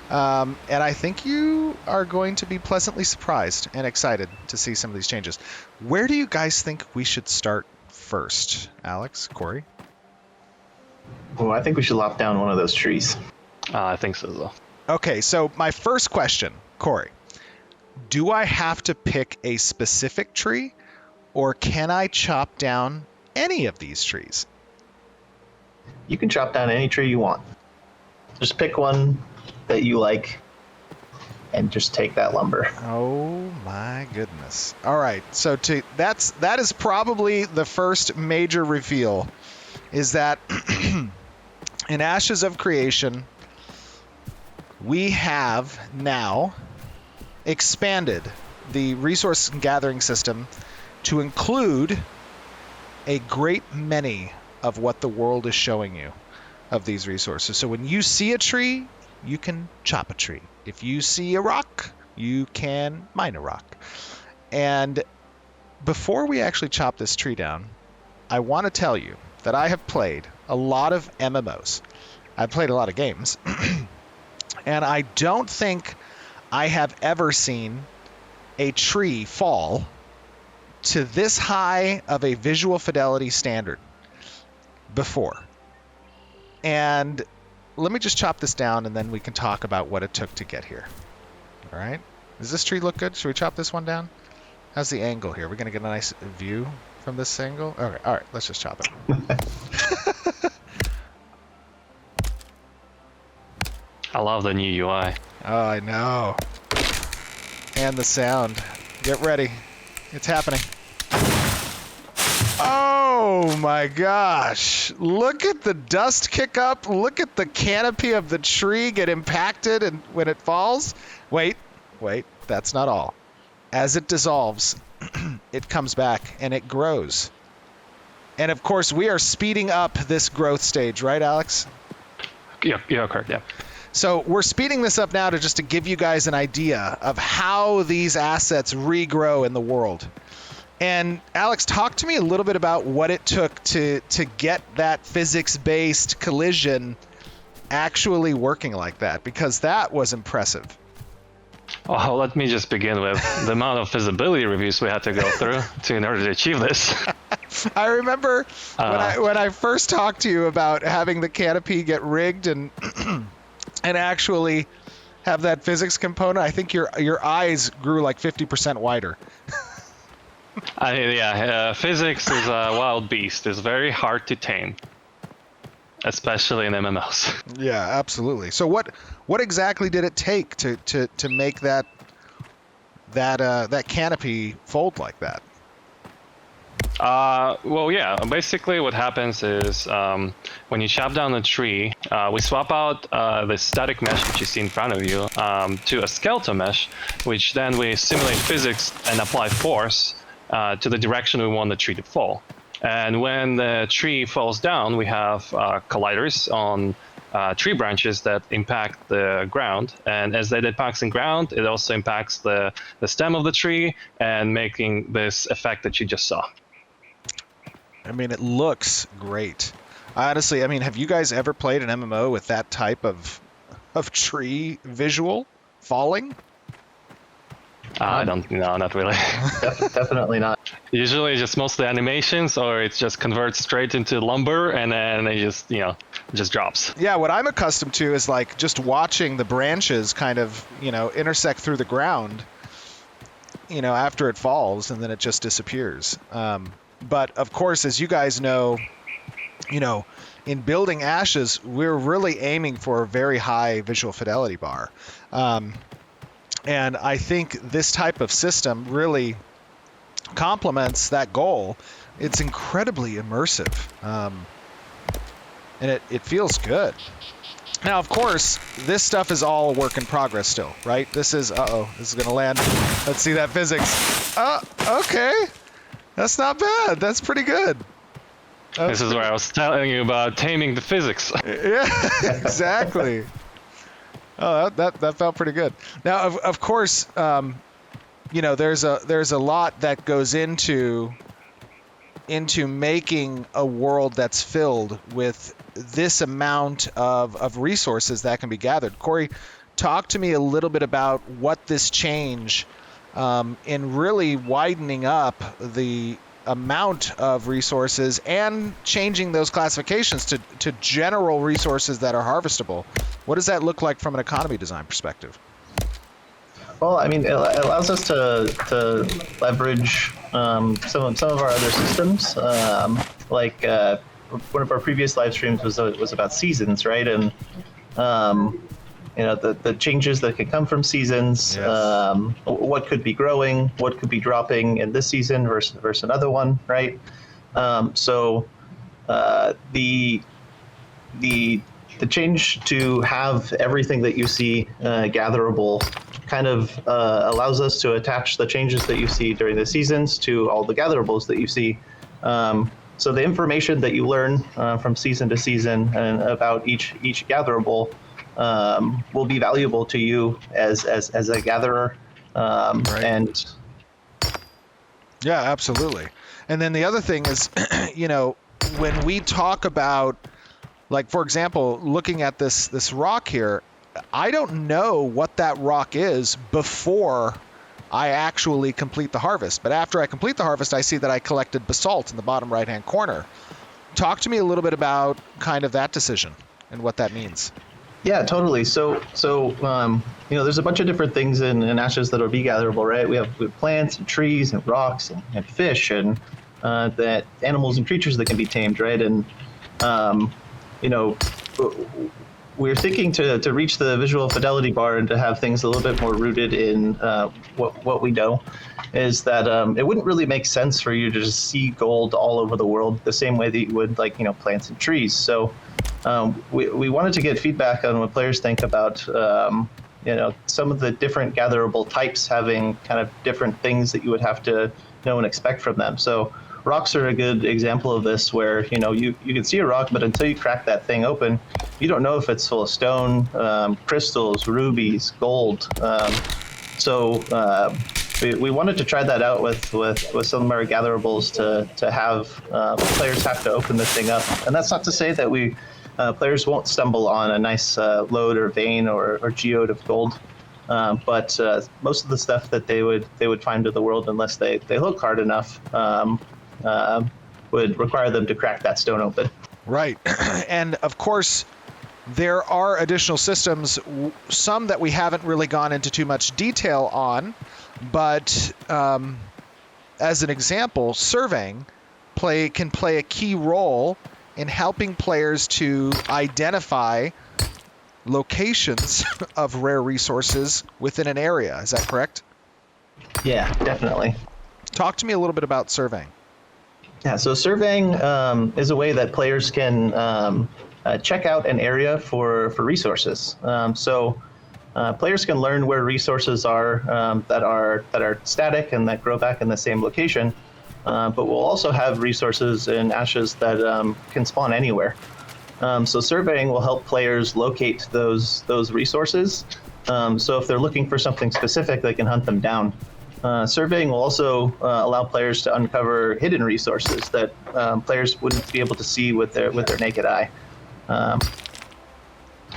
and I think you are going to be pleasantly surprised and excited to see some of these changes. Where do you guys think we should start first? Alex, Corey? Well, I think we should lop down one of those trees. I think so as well. Okay, so my first question, Corey, do I have to pick a specific tree, or can I chop down any of these trees? You can chop down any tree you want. Just pick one that you like and just take that lumber. Oh my goodness. All right, so that is probably the first major reveal, is that in Ashes of Creation, we have now expanded the resource gathering system to include a great many of what the world is showing you of these resources. So when you see a tree, you can chop a tree. If you see a rock, you can mine a rock. And before we actually chop this tree down, I want to tell you that I have played a lot of MMOs. I've played a lot of games. And I don't think I have ever seen a tree fall to this high of a visual fidelity standard before. And let me just chop this down, and then we can talk about what it took to get here. All right? Does this tree look good? Should we chop this one down? How's the angle here? We're going to get a nice view from this angle? Okay, all right, let's just chop it. I love the new UI. Oh, I know. And the sound. Get ready. It's happening. Oh my gosh. Look at the dust kick up. Look at the canopy of the tree get impacted and when it falls. Wait, that's not all. As it dissolves, it comes back and it grows. And of course, we are speeding up this growth stage, right, Alex? Yeah, correct, yeah. So we're speeding this up now to give you guys an idea of how these assets regrow in the world. And Alex, talk to me a little bit about what it took to get that physics-based collision actually working like that, because that was impressive. Oh, let me just begin with the amount of feasibility reviews we had to go through in order to achieve this. I remember when I first talked to you about having the canopy get rigged and and actually have that physics component. I think your eyes grew like 50% wider. Physics is a wild beast. It's very hard to tame, especially in MMOs. Yeah, absolutely. So what exactly did it take to make that canopy fold like that? Basically what happens is when you chop down a tree, we swap out the static mesh, which you see in front of you, to a skeletal mesh, which then we simulate physics and apply force to the direction we want the tree to fall. And when the tree falls down, we have colliders on tree branches that impact the ground, and as that impacts the ground, it also impacts the stem of the tree and making this effect that you just saw. I mean, it looks great. Honestly, I mean, have you guys ever played an MMO with that type of tree visual falling? I don't know, not really. Definitely not. Usually just mostly animations, or it just converts straight into lumber and then it just drops. Yeah, what I'm accustomed to is like just watching the branches kind of, intersect through the ground, after it falls, and then it just disappears. But of course, as you guys know, in building Ashes, we're really aiming for a very high visual fidelity bar. And I think this type of system really complements that goal. It's incredibly immersive, and it feels good. Now, of course, this stuff is all a work in progress still, right? This is, this is going to land. Let's see that physics. Okay. That's not bad. That's pretty good. This is where I was telling you about taming the physics. Yeah, exactly. Oh, that felt pretty good. Now, of course, there's a lot that goes into making a world that's filled with this amount of resources that can be gathered. Corey, talk to me a little bit about what this change in really widening up the amount of resources and changing those classifications to general resources that are harvestable. What does that look like from an economy design perspective? Well, I mean, it allows us to leverage some of our other systems. Like one of our previous live streams was about seasons, right? And the changes that could come from seasons. Yes. What could be growing, what could be dropping in this season versus another one, right? So the change to have everything that you see gatherable kind of allows us to attach the changes that you see during the seasons to all the gatherables that you see. So the information that you learn from season to season and about each gatherable will be valuable to you as a gatherer. Right. And yeah, absolutely. And then the other thing is, when we talk about, like, for example, looking at this rock here, I don't know what that rock is before I actually complete the harvest. But after I complete the harvest, I see that I collected basalt in the bottom right-hand corner. Talk to me a little bit about kind of that decision and what that means. yeah, totally. So there's a bunch of different things in Ashes that will be gatherable, right? We have plants and trees and rocks and fish and that animals and creatures that can be tamed, right? And we're thinking to reach the visual fidelity bar and to have things a little bit more rooted in what we know, is that it wouldn't really make sense for you to just see gold all over the world the same way that you would plants and trees. So we wanted to get feedback on what players think about some of the different gatherable types having kind of different things that you would have to know and expect from them. So rocks are a good example of this, where you can see a rock, but until you crack that thing open, you don't know if it's full of stone, crystals, rubies, gold. So we wanted to try that out with some of our gatherables to have players have to open this thing up. And that's not to say that players won't stumble on a nice lode or vein or geode of gold. But most of the stuff that they would find in the world, unless they look hard enough, would require them to crack that stone open. Right. And of course, there are additional systems, some that we haven't really gone into too much detail on, but as an example, surveying can play a key role in helping players to identify locations of rare resources within an area. Is that correct? Yeah, definitely. Talk to me a little bit about surveying. Yeah, so surveying is a way that players can check out an area for resources. So players can learn where resources are that are static and that grow back in the same location. But we'll also have resources in Ashes that can spawn anywhere. So surveying will help players locate those resources. So if they're looking for something specific, they can hunt them down. Surveying will also allow players to uncover hidden resources that players wouldn't be able to see with their naked eye.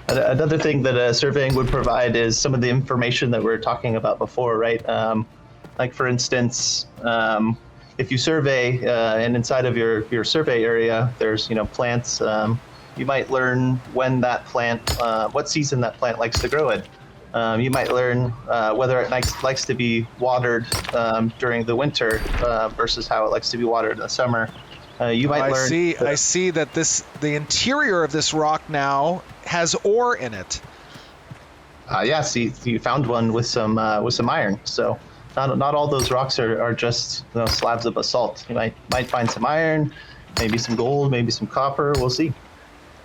Another thing that surveying would provide is some of the information that we were talking about before, right? Like, for instance, if you survey and inside of your survey area, there's plants. You might learn when that plant, what season that plant likes to grow in. You might learn whether it likes to be watered during the winter versus how it likes to be watered in the summer. You might learn. I see that the interior of this rock now has ore in it. Yes, you found one with some iron. So not all those rocks are just slabs of basalt. You might find some iron, maybe some gold, maybe some copper. We'll see.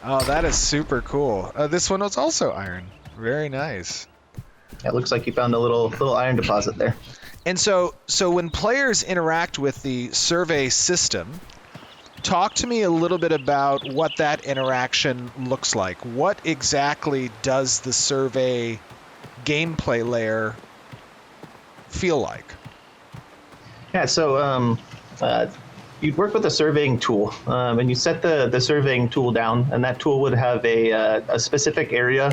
Oh, that is super cool. This one was also iron. Very nice. It looks like you found a little iron deposit there. And so when players interact with the survey system, talk to me a little bit about what that interaction looks like. What exactly does the survey gameplay layer feel like? Yeah, so you'd work with a surveying tool, and you set the surveying tool down, and that tool would have a specific area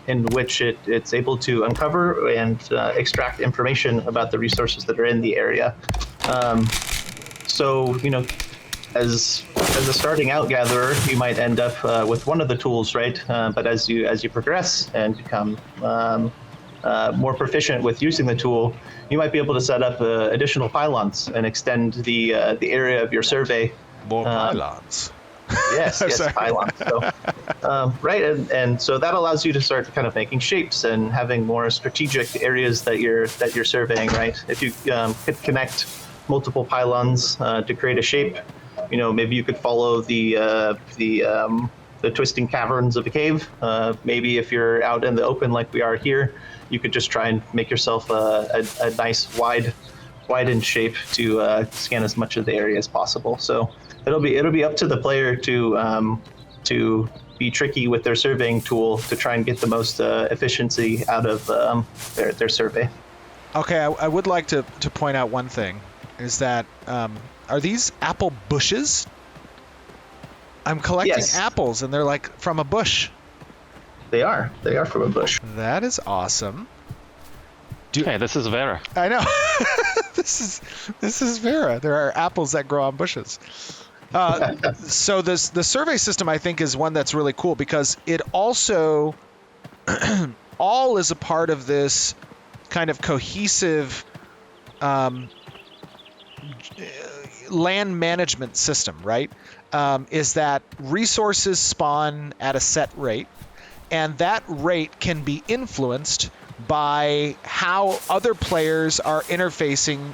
in which it's able to uncover and extract information about the resources that are in the area. So, as a starting out gatherer, you might end up with one of the tools, right? But as you progress and become more proficient with using the tool, you might be able to set up additional pylons and extend the area of your survey. More pylons. Yes, pylons. So, right, and so that allows you to start kind of making shapes and having more strategic areas that you're surveying, right? If you could connect multiple pylons to create a shape, maybe you could follow the twisting caverns of a cave. Maybe if you're out in the open like we are here, you could just try and make yourself a nice widened shape to scan as much of the area as possible. So it'll be up to the player to be tricky with their surveying tool to try and get the most efficiency out of their survey. Okay, I would like to point out one thing, is that are these apple bushes? I'm collecting apples, and they're like from a bush. They are from a bush. That is awesome. Hey, this is Vera. I know. This is Vera. There are apples that grow on bushes. So the survey system, I think, is one that's really cool because it also all is a part of this kind of cohesive land management system, right? Is that resources spawn at a set rate, and that rate can be influenced by how other players are interfacing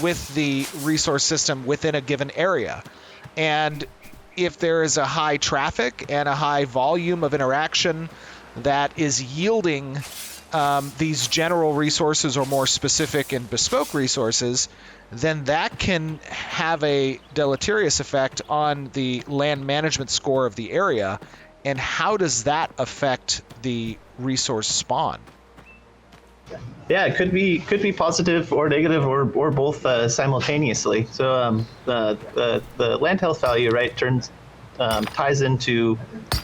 with the resource system within a given area. And if there is a high traffic and a high volume of interaction that is yielding these general resources or more specific and bespoke resources, then that can have a deleterious effect on the land management score of the area. And how does that affect the resource spawn? Yeah, it could be positive or negative or both simultaneously. So the land health value, right, ties into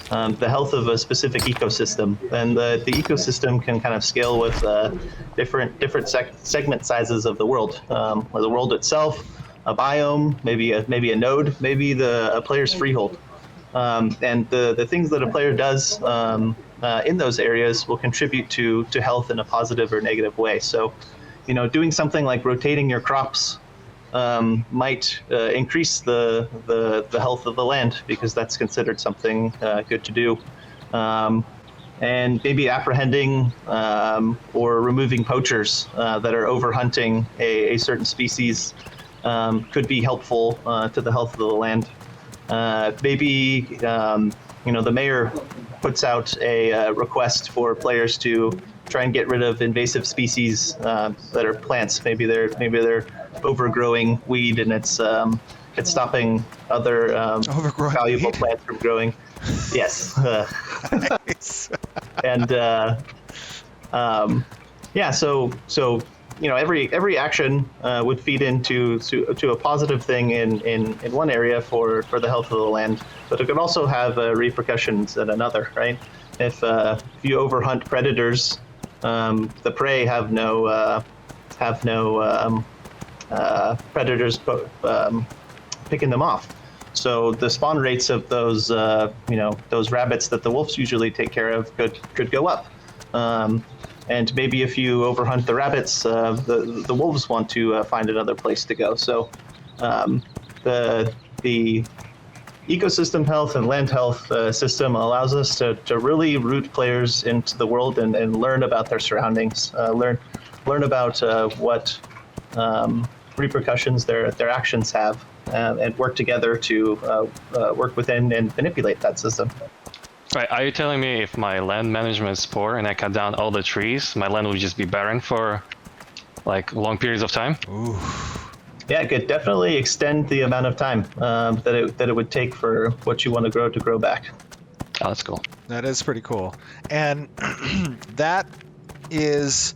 the health of a specific ecosystem, and the ecosystem can kind of scale with different segment sizes of the world, or the world itself, a biome, maybe a node, maybe a player's freehold, and the things that a player does in those areas will contribute to health in a positive or negative way. So, doing something like rotating your crops might increase the health of the land because that's considered something good to do. And maybe apprehending or removing poachers that are overhunting a certain species could be helpful to the health of the land. Maybe the mayor puts out a request for players to try and get rid of invasive species that are plants. Maybe they're overgrowing weed, and it's stopping other valuable plants from growing. Yes. Nice. And every action would feed into a positive thing in one area for the health of the land, but it could also have repercussions in another, right? If you overhunt predators, the prey have no predators picking them off. So the spawn rates of those rabbits that the wolves usually take care of could go up. And maybe if you overhunt the rabbits, the wolves want to find another place to go. So the ecosystem health and land health system allows us to really root players into the world and learn about their surroundings, learn about what repercussions their actions have, and work together to work within and manipulate that system. Right, are you telling me if my land management is poor and I cut down all the trees, my land would just be barren for like long periods of time? Ooh. Yeah, it could definitely extend the amount of time that it would take for what you want to grow back. Oh, that's cool. That is pretty cool. And that is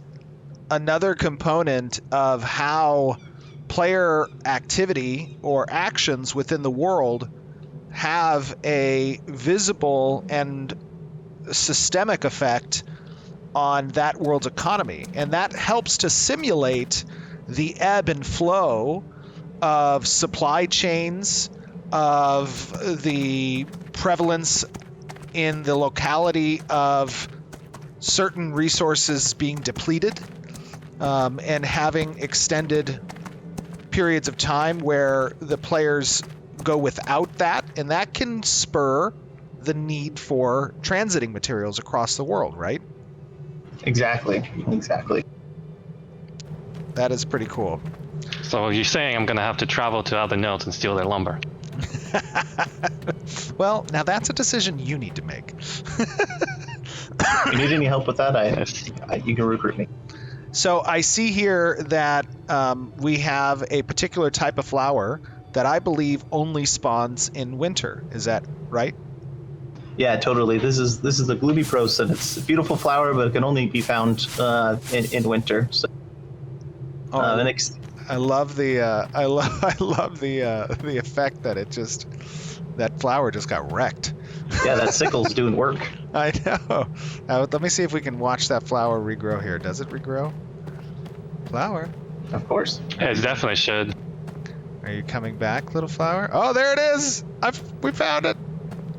another component of how player activity or actions within the world have a visible and systemic effect on that world's economy. And that helps to simulate the ebb and flow of supply chains, of the prevalence in the locality of certain resources being depleted, and having extended periods of time where the players go without that, and that can spur the need for transiting materials across the world, right? Exactly. That is pretty cool. So you're saying I'm gonna have to travel to other nodes and steal their lumber? Well, now that's a decision you need to make. If you need any help with that, you can recruit me. So I see here that we have a particular type of flower that I believe only spawns in winter. Is that right? Yeah, totally. This is the Gloomy Pros, and it's a beautiful flower, but it can only be found in winter. So, I love the I love the effect that that flower just got wrecked. Yeah, that sickle's doing work. I know. Let me see if we can watch that flower regrow here. Does it regrow? Flower. Of course. Yeah, it definitely should. Are you coming back, little flower? Oh, there it is. We found it.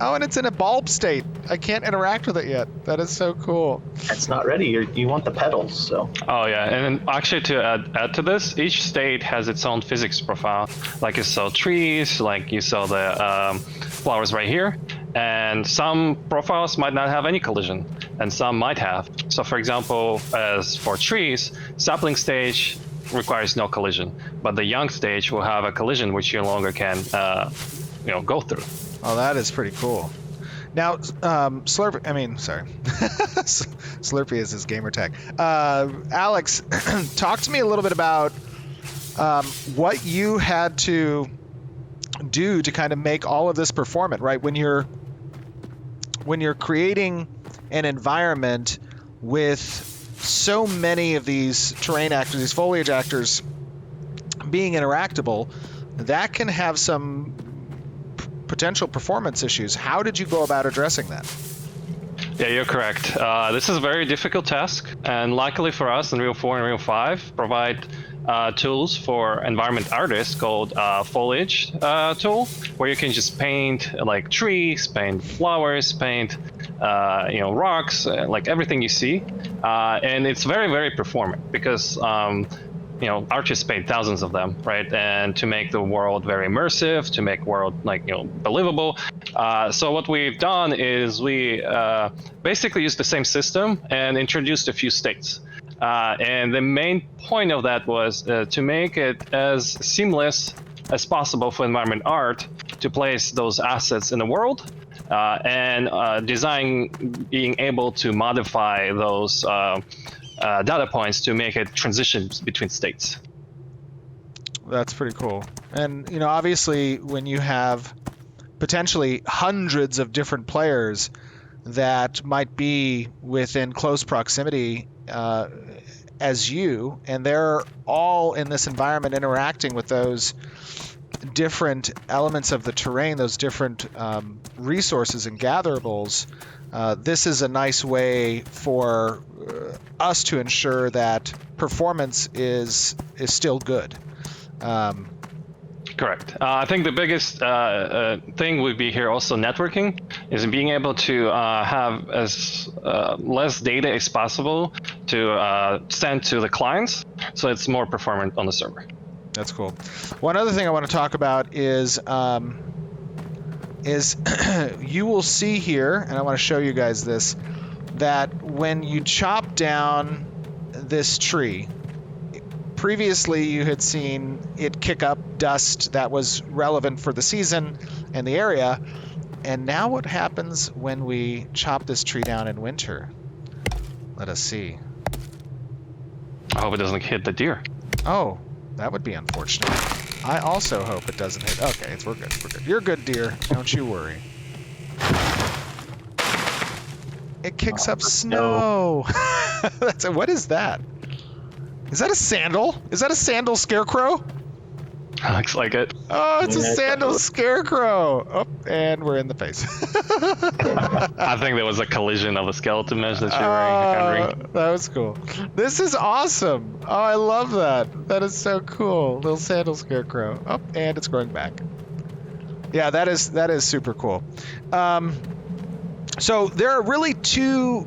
Oh, and it's in a bulb state. I can't interact with it yet. That is so cool. It's not ready. You want the petals, so. Oh yeah, and then actually to add to this, each state has its own physics profile. Like you saw trees, like you saw the flowers right here, and some profiles might not have any collision, and some might have. So for example, as for trees, sapling stage requires no collision, but the young stage will have a collision which you no longer can go through. Oh, that is pretty cool. Now, Slurpee is his gamer tag. Alex, talk to me a little bit about what you had to do to kind of make all of this performant, right? When you're creating an environment with so many of these terrain actors, these foliage actors being interactable, that can have some potential performance issues. How did you go about addressing that? Yeah, you're correct. This is a very difficult task, and luckily for us, Unreal 4 and Unreal 5 provide tools for environment artists called Foliage tool, where you can just paint like trees, paint flowers, paint rocks, like everything you see, and it's very, very performant because artists paint thousands of them, right? And to make the world very immersive, to make world believable. So what we've done is we basically used the same system and introduced a few states. And the main point of that was to make it as seamless as possible for environment art to place those assets in the world, and design being able to modify those data points to make it transition between states. That's pretty cool. And obviously when you have potentially hundreds of different players that might be within close proximity as you, and they're all in this environment interacting with those different elements of the terrain, those different resources and gatherables, this is a nice way for us to ensure that performance is still good. Correct. I think the biggest thing would be here also networking, is being able to have as less data as possible to send to the clients, so it's more performant on the server. That's cool. One other thing I want to talk about is is you will see here, and I want to show you guys this, that when you chop down this tree, previously you had seen it kick up dust that was relevant for the season and the area. And now what happens when we chop this tree down in winter? Let us see. I hope it doesn't hit the deer. Oh, that would be unfortunate. I also hope it doesn't hit. Okay, we're good. We're good. You're good, deer. Don't you worry. It kicks up snow. That's what is that? Is that a sandal? Is that a sandal scarecrow? Looks like it. Oh, it's a sandal scarecrow. Oh, and we're in the face. I think there was a collision of a skeleton mesh that you're wearing. That was cool. This is awesome. Oh, I love that. That is so cool. Little sandal scarecrow. Oh, and it's growing back. Yeah, that is super cool. So there are really two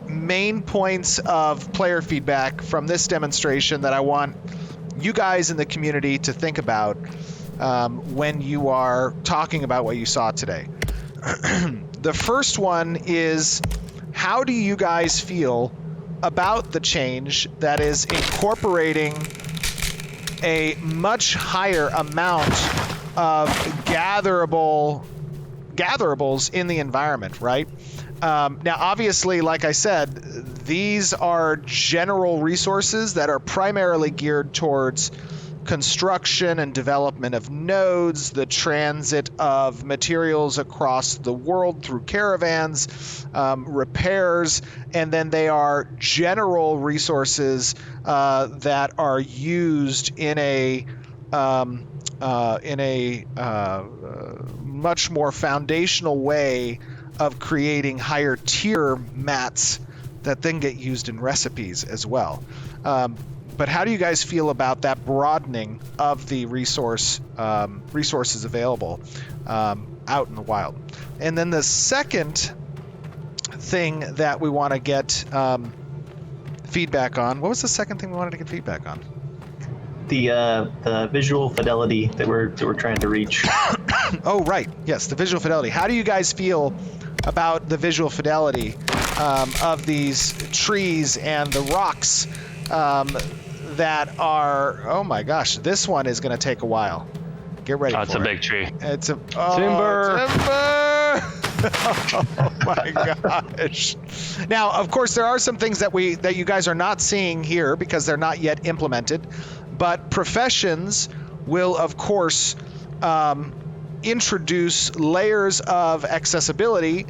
main points of player feedback from this demonstration that I want you guys in the community to think about when you are talking about what you saw today. The first one is, how do you guys feel about the change that is incorporating a much higher amount of gatherables in the environment, right? Now, obviously, like I said, these are general resources that are primarily geared towards construction and development of nodes, the transit of materials across the world through caravans, repairs, and then they are general resources that are used in a much more foundational way of creating higher tier mats that then get used in recipes as well. But how do you guys feel about that broadening of the resources available out in the wild? And then the second thing that we want to get feedback on, what was the second thing we wanted to get feedback on? The visual fidelity that we're trying to reach. Oh, right. Yes, the visual fidelity. How do you guys feel about the visual fidelity of these trees and the rocks that are, oh my gosh, this one is going to take a while. Get ready for it. It's a big tree. It's a timber. Oh my gosh. Now, of course, there are some things that you guys are not seeing here because they're not yet implemented, but professions will, of course, introduce layers of accessibility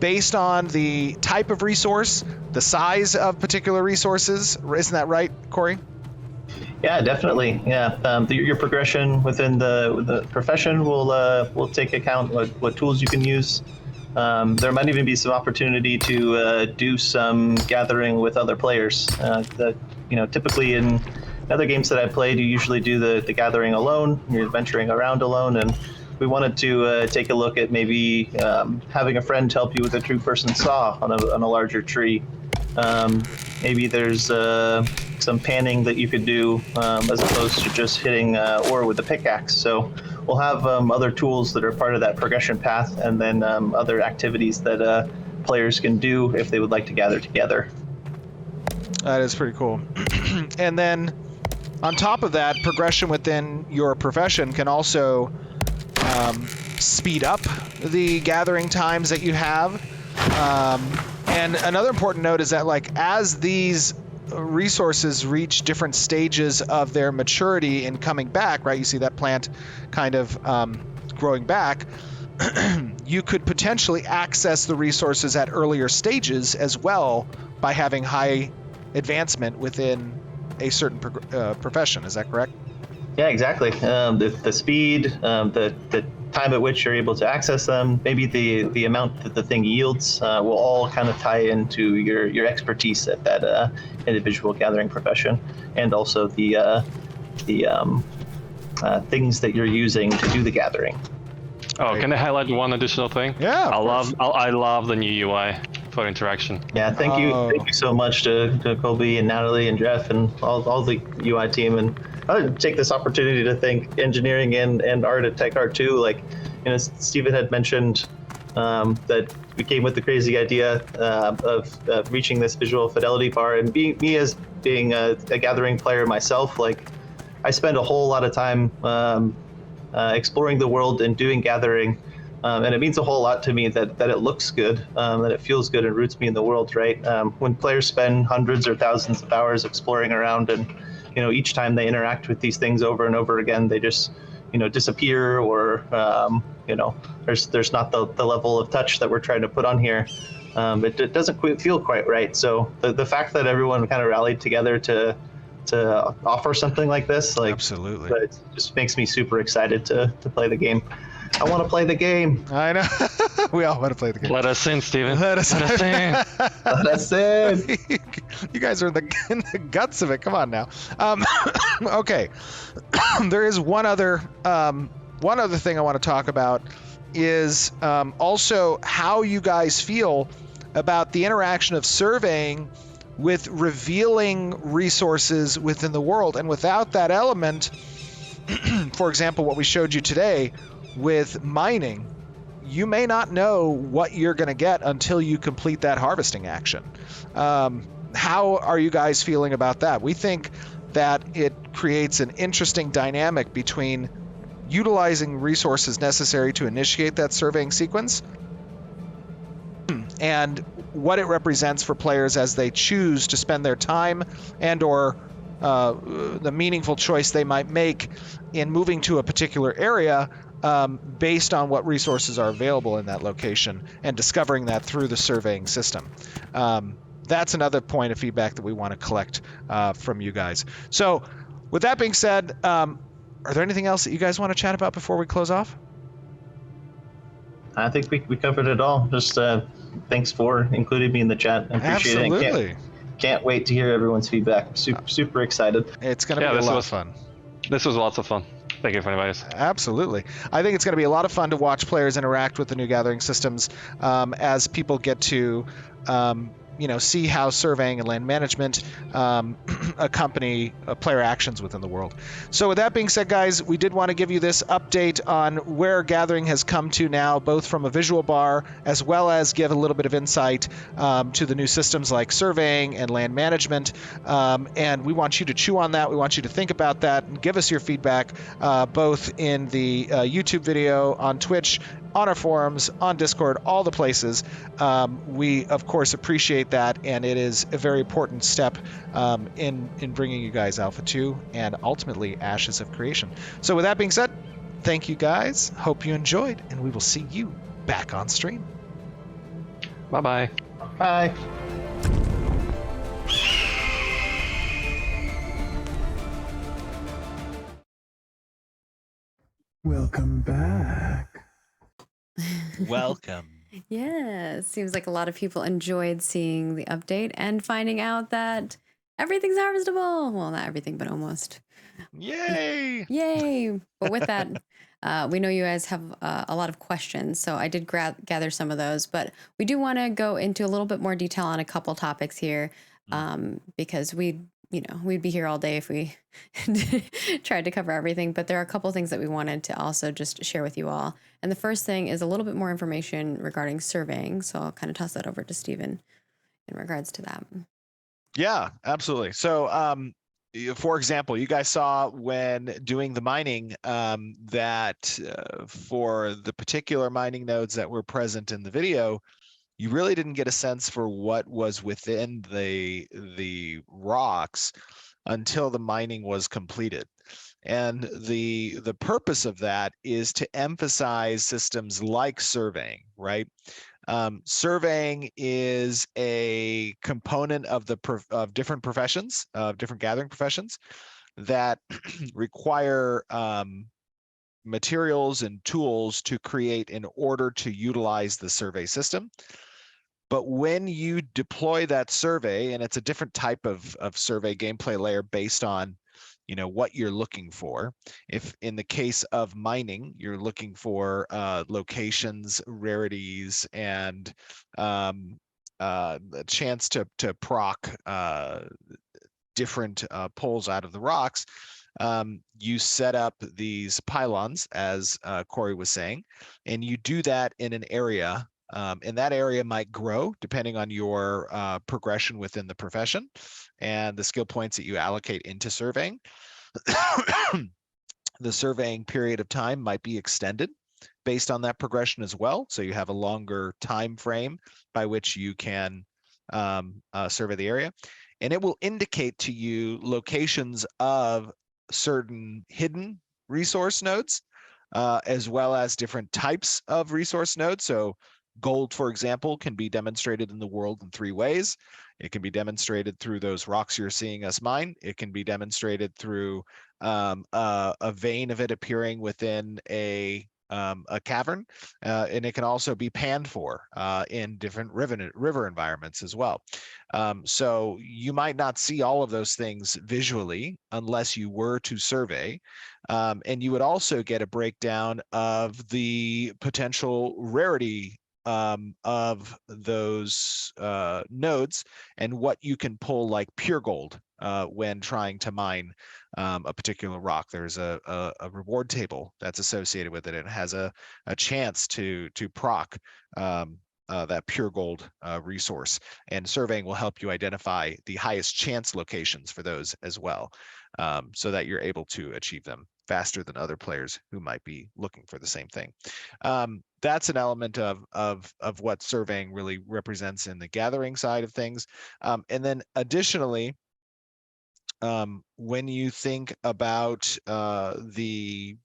based on the type of resource, the size of particular resources. Isn't that right, Corey? Yeah, definitely. Yeah, your progression within the profession will take account what tools you can use. There might even be some opportunity to do some gathering with other players. Typically in other games that I've played, you usually do the gathering alone. You're venturing around alone, and we wanted to take a look at maybe having a friend help you with a true person saw on a larger tree. Maybe there's some panning that you could do as opposed to just hitting ore with a pickaxe. So we'll have other tools that are part of that progression path, and then other activities that players can do if they would like to gather together. That is pretty cool. And then on top of that, progression within your profession can also speed up the gathering times that you have. And another important note is that, like, as these resources reach different stages of their maturity and coming back, right? You see that plant kind of growing back. You could potentially access the resources at earlier stages as well by having high advancement within a certain profession. Is that correct? Yeah, exactly. The speed, the time at which you're able to access them, maybe the amount that the thing yields will all kind of tie into your expertise at that individual gathering profession, and also the things that you're using to do the gathering. Oh, can I highlight one additional thing? Yeah. I love the new UI for interaction. Yeah, thank you so much to Colby and Natalie and Jeff and all the UI team. And I would take this opportunity to thank engineering and art at TechArt too. Like, Stephen had mentioned that we came with the crazy idea of reaching this visual fidelity bar, and me as being a gathering player myself, like I spend a whole lot of time exploring the world and doing gathering, and it means a whole lot to me that it looks good, that it feels good and roots me in the world, right? When players spend hundreds or thousands of hours exploring around, and each time they interact with these things over and over again, they just disappear, or there's not the level of touch that we're trying to put on here. It doesn't quite feel quite right. So the fact that everyone kind of rallied together to offer something like this, like, Absolutely. it just makes me super excited to play the game. I want to play the game. I know. We all want to play the game. Let us in, Steven. Let us in. Let us in. You guys are in the guts of it. Come on now. Okay. There is one other thing I want to talk about is also how you guys feel about the interaction of surveying with revealing resources within the world. And without that element, for example, what we showed you today with mining, you may not know what you're going to get until you complete that harvesting action. How are you guys feeling about that? We think that it creates an interesting dynamic between utilizing resources necessary to initiate that surveying sequence and what it represents for players as they choose to spend their time and or the meaningful choice they might make in moving to a particular area based on what resources are available in that location and discovering that through the surveying system. That's another point of feedback that we want to collect from you guys. So with that being said, are there anything else that you guys want to chat about before we close off? I think we covered it all. Just thanks for including me in the chat. I appreciate Absolutely. it. Can't wait to hear everyone's feedback. Super excited. It's going to be a lot of fun. This was lots of fun. Thank you for inviting us. Absolutely. I think it's going to be a lot of fun to watch players interact with the new gathering systems as people get to see how surveying and land management accompany player actions within the world. So with that being said, guys, we did want to give you this update on where gathering has come to now, both from a visual bar as well as give a little bit of insight to the new systems like surveying and land management. And we want you to chew on that. We want you to think about that and give us your feedback both in the YouTube video, on Twitch, on our forums, on Discord, all the places. We, of course, appreciate that, and it is a very important step in bringing you guys Alpha 2 and ultimately Ashes of Creation. So with that being said, thank you guys. Hope you enjoyed, and we will see you back on stream. Bye-bye. Bye. Welcome back. Welcome. Yeah, seems like a lot of people enjoyed seeing the update and finding out that everything's harvestable. Well, not everything, but almost. Yay! Yay! But with that, we know you guys have a lot of questions, so I did gather some of those. But we do want to go into a little bit more detail on a couple topics here, because we'd be here all day if we tried to cover everything. But there are a couple things that we wanted to also just share with you all. And the first thing is a little bit more information regarding surveying. So I'll kind of toss that over to Stephen in regards to that. Yeah, absolutely. So, for example, you guys saw when doing the mining that for the particular mining nodes that were present in the video, you really didn't get a sense for what was within the rocks until the mining was completed. And the purpose of that is to emphasize systems like surveying, right? Surveying is a component of different professions, of different gathering professions that require materials and tools to create in order to utilize the survey system. But when you deploy that survey, and it's a different type of survey gameplay layer based on what you're looking for. If in the case of mining, you're looking for locations, rarities, and a chance to proc different pulls out of the rocks. you set up these pylons, as Corey was saying, and you do that in an area. And that area might grow depending on your progression within the profession and the skill points that you allocate into surveying. The surveying period of time might be extended based on that progression as well. So you have a longer time frame by which you can survey the area. And it will indicate to you locations of certain hidden resource nodes, as well as different types of resource nodes. So gold, for example, can be demonstrated in the world in 3 ways. It can be demonstrated through those rocks you're seeing us mine. It can be demonstrated through a vein of it appearing within a cavern, and it can also be panned for in different river environments as well. So you might not see all of those things visually unless you were to survey, and you would also get a breakdown of the potential rarity of those nodes and what you can pull like pure gold when trying to mine a particular rock. There's a reward table that's associated with it. It has a chance to proc that pure gold resource, and surveying will help you identify the highest chance locations for those as well, so that you're able to achieve them faster than other players who might be looking for the same thing. That's an element of what surveying really represents in the gathering side of things. And then additionally, when you think about the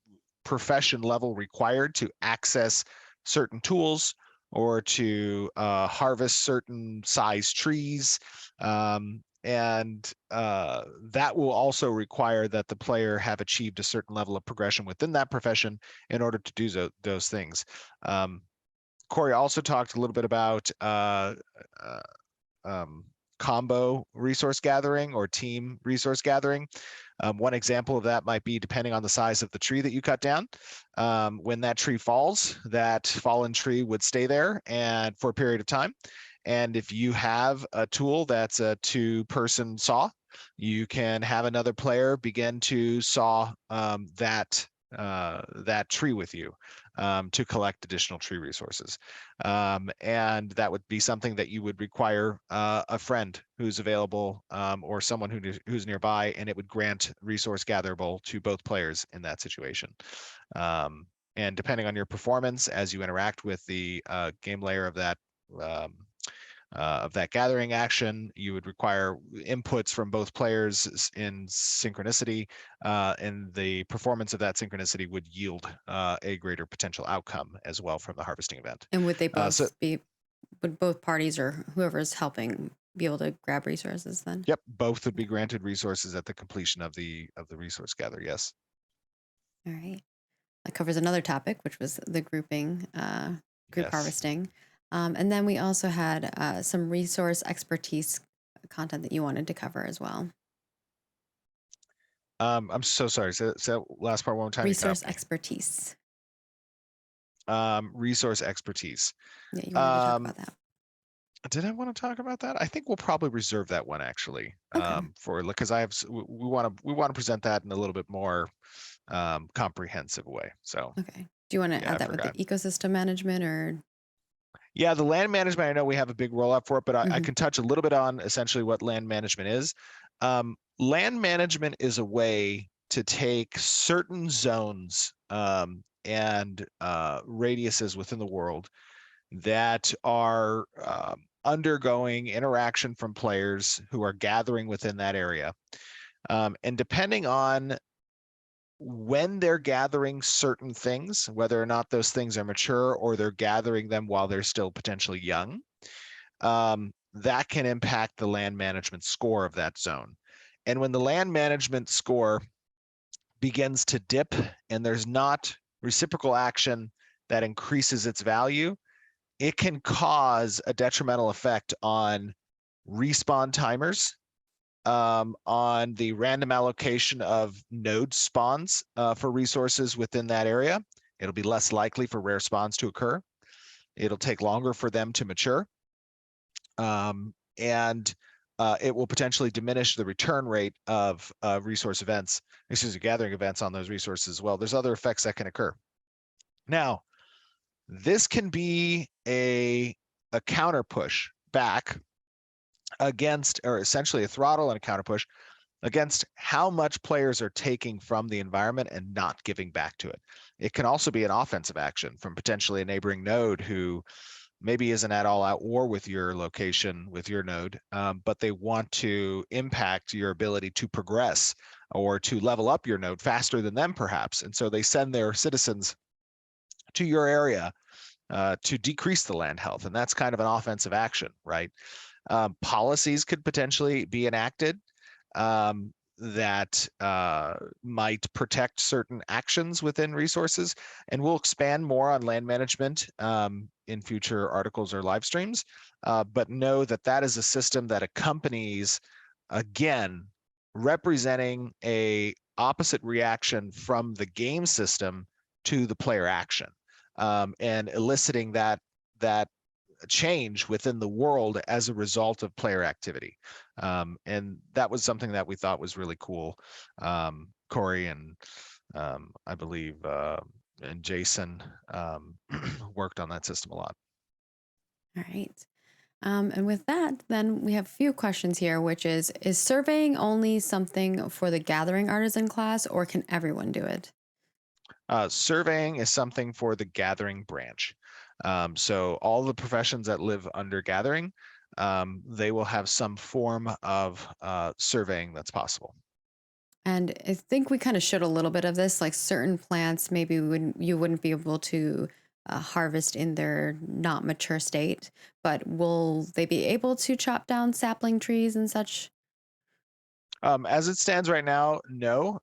profession level required to access certain tools or to harvest certain size trees, and that will also require that the player have achieved a certain level of progression within that profession in order to do those things. Corey also talked a little bit about combo resource gathering or team resource gathering. One example of that might be depending on the size of the tree that you cut down. When that tree falls, that fallen tree would stay there and for a period of time. And if you have a tool that's a 2-person saw, you can have another player begin to saw that tree with you to collect additional tree resources. And that would be something that you would require a friend who's available or someone who's nearby, and it would grant resource gatherable to both players in that situation. And depending on your performance as you interact with the game layer of that gathering action, you would require inputs from both players in synchronicity, and the performance of that synchronicity would yield a greater potential outcome as well from the harvesting event. And would they both would both parties or whoever's helping be able to grab resources then? Yep, both would be granted resources at the completion of the resource gather, yes. All right. That covers another topic, which was the grouping, group Yes. harvesting. And then we also had some resource expertise content that you wanted to cover as well. I'm so sorry. So that last part one more time. Resource expertise. Resource expertise. Yeah, you wanted to talk about that. Did I want to talk about that? I think we'll probably reserve that one actually, Okay. for because we want to present that in a little bit more comprehensive way. So Okay. Do you want to Yeah, I add that with the ecosystem management or? yeah, the land management, I know we have a big rollout for it, but I Mhm. can touch a little bit on essentially what land management is. Land management is a way to take certain zones and radiuses within the world that are undergoing interaction from players who are gathering within that area. And depending on when they're gathering certain things, whether or not those things are mature or they're gathering them while they're still potentially young, that can impact the land management score of that zone. And when the land management score begins to dip and there's not reciprocal action that increases its value, it can cause a detrimental effect on respawn timers, on the random allocation of node spawns for resources within that area. It'll be less likely for rare spawns to occur. It'll take longer for them to mature. And it will potentially diminish the return rate of gathering events on those resources as well. There's other effects that can occur. Now, this can be a counter push back against, or essentially a throttle and a counter push against how much players are taking from the environment and not giving back to it. It can also be an offensive action from potentially a neighboring node who maybe isn't at all out war with your location, with your node, but they want to impact your ability to progress or to level up your node faster than them perhaps. And so they send their citizens to your area to decrease the land health. And that's kind of an offensive action, right? Policies could potentially be enacted that might protect certain actions within resources. And we'll expand more on land management in future articles or live streams. But know that that is a system that accompanies, again, representing a opposite reaction from the game system to the player action, and eliciting that change within the world as a result of player activity. And that was something that we thought was really cool. Corey and I believe and Jason worked on that system a lot. All right. And with that, then we have a few questions here, which is surveying only something for the gathering artisan class, or can everyone do it? Surveying is something for the gathering branch. So all the professions that live under gathering, they will have some form of surveying that's possible. And I think we kind of showed a little bit of this, like certain plants maybe you wouldn't be able to harvest in their not mature state, but will they be able to chop down sapling trees and such? As it stands right now, no.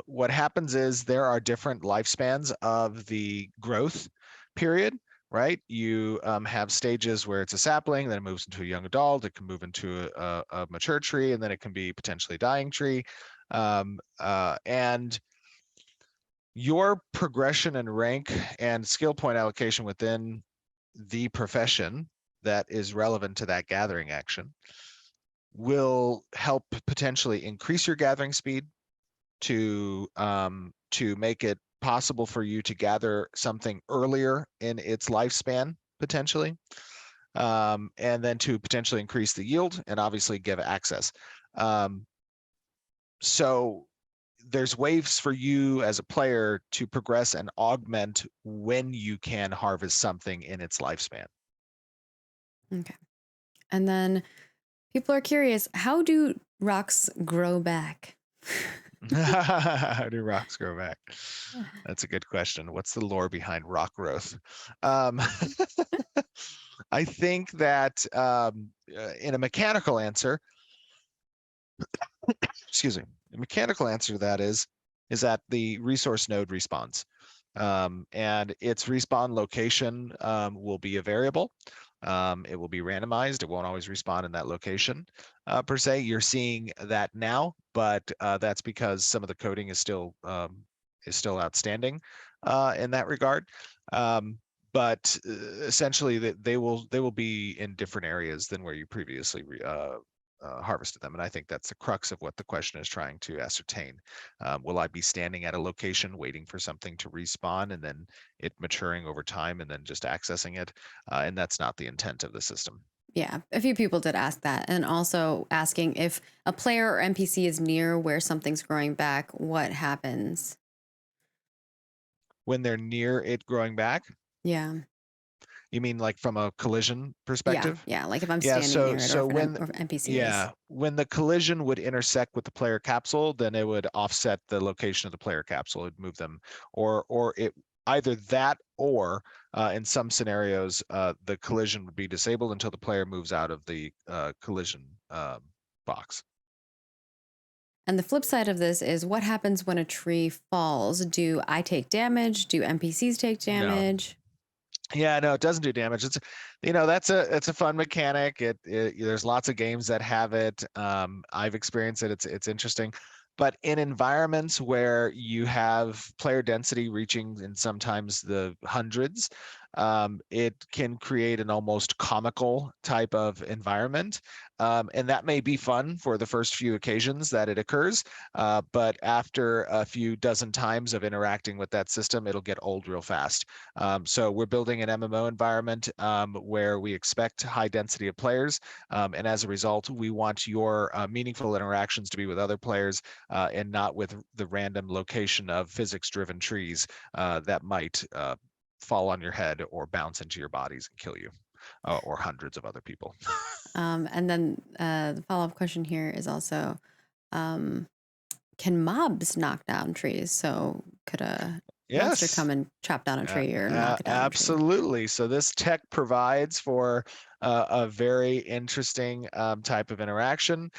What happens is there are different lifespans of the growth period, right? You have stages where it's a sapling, then it moves into a young adult, it can move into a mature tree, and then it can be potentially a dying tree. And your progression and rank and skill point allocation within the profession that is relevant to that gathering action will help potentially increase your gathering speed to make it possible for you to gather something earlier in its lifespan potentially, and then to potentially increase the yield and obviously give access. So there's ways for you as a player to progress and augment when you can harvest something in its lifespan. Okay. And then people are curious, how do rocks grow back? How do rocks grow back? That's a good question. What's the lore behind rock growth? I think that in a mechanical answer, excuse me, the mechanical answer to that is that the resource node respawns, and its respawn location will be a variable. It will be randomized. It won't always respawn in that location per se. You're seeing that now, but that's because some of the coding is still outstanding in that regard. But essentially, they will be in different areas than where you previously harvested them. And I think that's the crux of what the question is trying to ascertain. Will I be standing at a location waiting for something to respawn and then it maturing over time and then just accessing it? And that's not the intent of the system. Yeah, a few people did ask that, and also asking if a player or NPC is near where something's growing back, what happens? When they're near it growing back? Yeah. You mean like from a collision perspective? Yeah, like if I'm standing near it, or if an NPC is. When the collision would intersect with the player capsule, then it would offset the location of the player capsule. It'd move them, or it either that, or in some scenarios, the collision would be disabled until the player moves out of the collision box. And the flip side of this is, what happens when a tree falls? Do I take damage? Do NPCs take damage? No. Yeah, no, it doesn't do damage. It's, it's a fun mechanic. There's lots of games that have it. I've experienced it. It's interesting. But in environments where you have player density reaching in sometimes the hundreds, it can create an almost comical type of environment. And that may be fun for the first few occasions that it occurs, but after a few dozen times of interacting with that system, it'll get old real fast. So we're building an MMO environment where we expect high density of players, and as a result, we want your meaningful interactions to be with other players and not with the random location of physics-driven trees that might fall on your head or bounce into your bodies and kill you, or hundreds of other people. And then the follow-up question here is also, can mobs knock down trees? So could a monster Yes. come and chop down a tree or knock it down a tree? Absolutely. So this tech provides for a very interesting type of interaction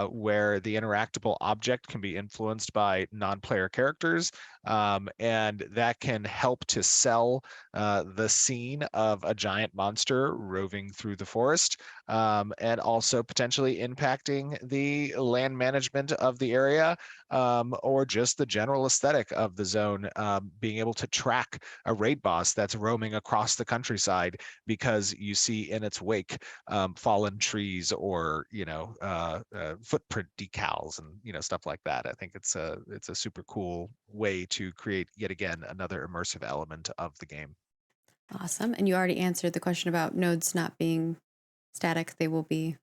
where the interactable object can be influenced by non-player characters, and that can help to sell the scene of a giant monster roving through the forest, and also potentially impacting the land management of the area, or just the general aesthetic of the zone, being able to track a raid boss that's roaming across the countryside because you see in its wake fallen trees or footprint decals and stuff like that. I think it's a super cool way to create yet again another immersive element of the game. Awesome. And you already answered the question about nodes not being static. They will be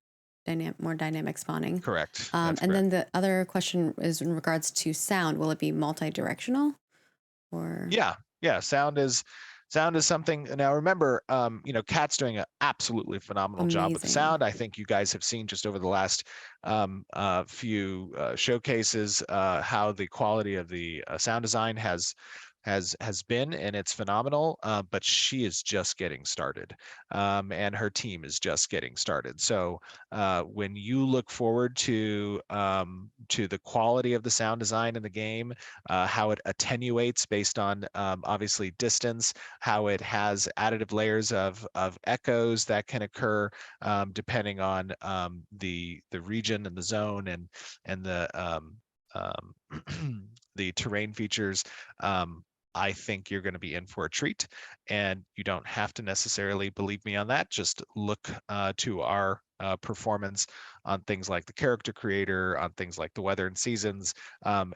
more dynamic spawning. Correct. And That's then the other question is in regards to sound. Will it be multi-directional? Or Yeah. Sound is something. Now remember, Cat's doing an absolutely phenomenal job with the Amazing. sound. I think you guys have seen just over the last few showcases how the quality of the sound design has been, and it's phenomenal. But she is just getting started, and her team is just getting started. So when you look forward to the quality of the sound design in the game, how it attenuates based on obviously distance, how it has additive layers of echoes that can occur depending on the region and the zone and the the terrain features. I think you're going to be in for a treat, and you don't have to necessarily believe me on that. Just look to our performance on things like the character creator, on things like the weather and seasons.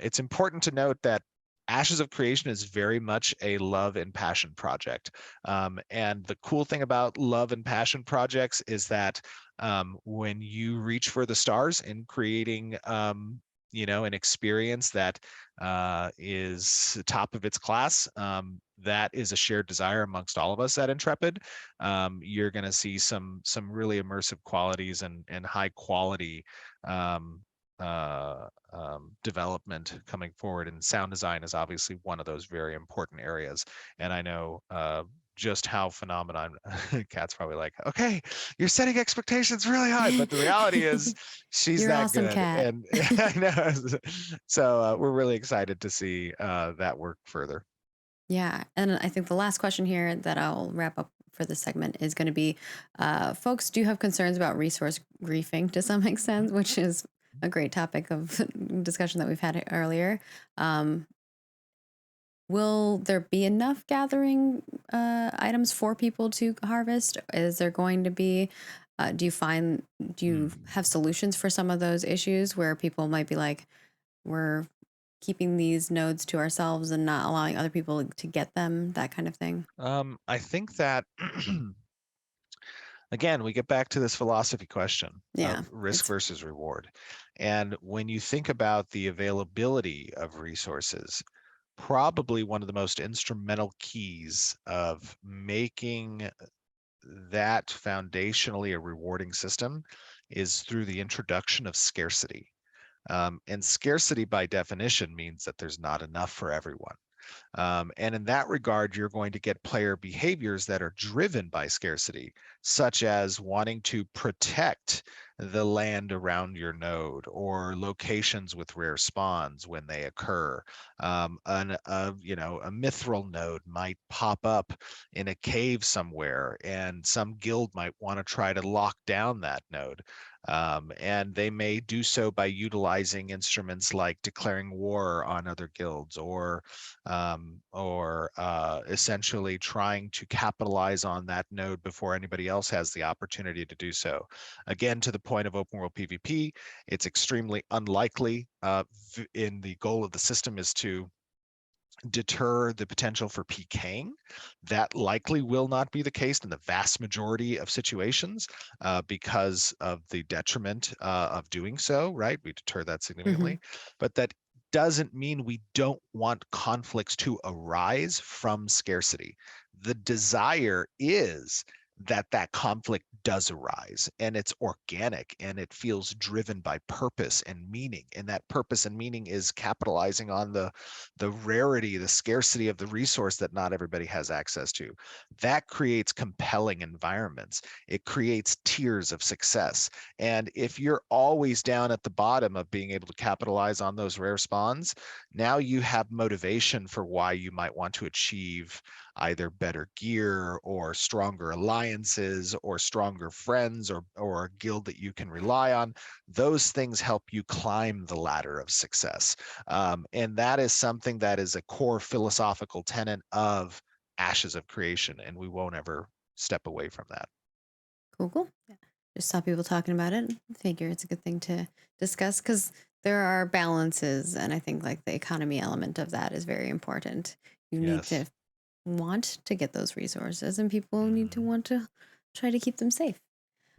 It's important to note that Ashes of Creation is very much a love and passion project. And the cool thing about love and passion projects is that when you reach for the stars in creating an experience that is top of its class, that is a shared desire amongst all of us at Intrepid. You're going to see some really immersive qualities and high quality development coming forward, and sound design is obviously one of those very important areas. And I know just how phenomenal. Kat's probably like, okay, you're setting expectations really high, but the reality is she's You're that awesome, good. Kat. And I know. So we're really excited to see that work further. Yeah. And I think the last question here that I'll wrap up for this segment is going to be, folks do have concerns about resource griefing to some extent, which is a great topic of discussion that we've had earlier. Will there be enough gathering items for people to harvest? Is there going to be, do you have solutions for some of those issues where people might be like, we're keeping these nodes to ourselves and not allowing other people to get them, that kind of thing? I think that again, we get back to this philosophy question of risk versus reward. And when you think about the availability of resources, probably one of the most instrumental keys of making that foundationally a rewarding system is through the introduction of scarcity. And scarcity by definition means that there's not enough for everyone. And in that regard, you're going to get player behaviors that are driven by scarcity, such as wanting to protect the land around your node or locations with rare spawns when they occur. A mithril node might pop up in a cave somewhere, and some guild might want to try to lock down that node. And they may do so by utilizing instruments like declaring war on other guilds, or essentially trying to capitalize on that node before anybody else has the opportunity to do so. Again, to the point of open world PvP, it's extremely unlikely in the goal of the system is to deter the potential for PKing. That likely will not be the case in the vast majority of situations because of the detriment of doing so, right? We deter that significantly, but that doesn't mean we don't want conflicts to arise from scarcity. The desire is that that conflict does arise, and it's organic, and it feels driven by purpose and meaning, and that purpose and meaning is capitalizing on the rarity, the scarcity of the resource that not everybody has access to. That creates compelling environments. It creates tiers of success. And if you're always down at the bottom of being able to capitalize on those rare spawns, now you have motivation for why you might want to achieve either better gear or stronger alliances or stronger friends, or a guild that you can rely on. Those things help you climb the ladder of success. And that is something that is a core philosophical tenet of Ashes of Creation, and we won't ever step away from that. Cool. Yeah. Just saw people talking about it. Figure it's a good thing to discuss because there are balances, and I think like the economy element of that is very important. You need to want to get those resources, and people need to want to try to keep them safe.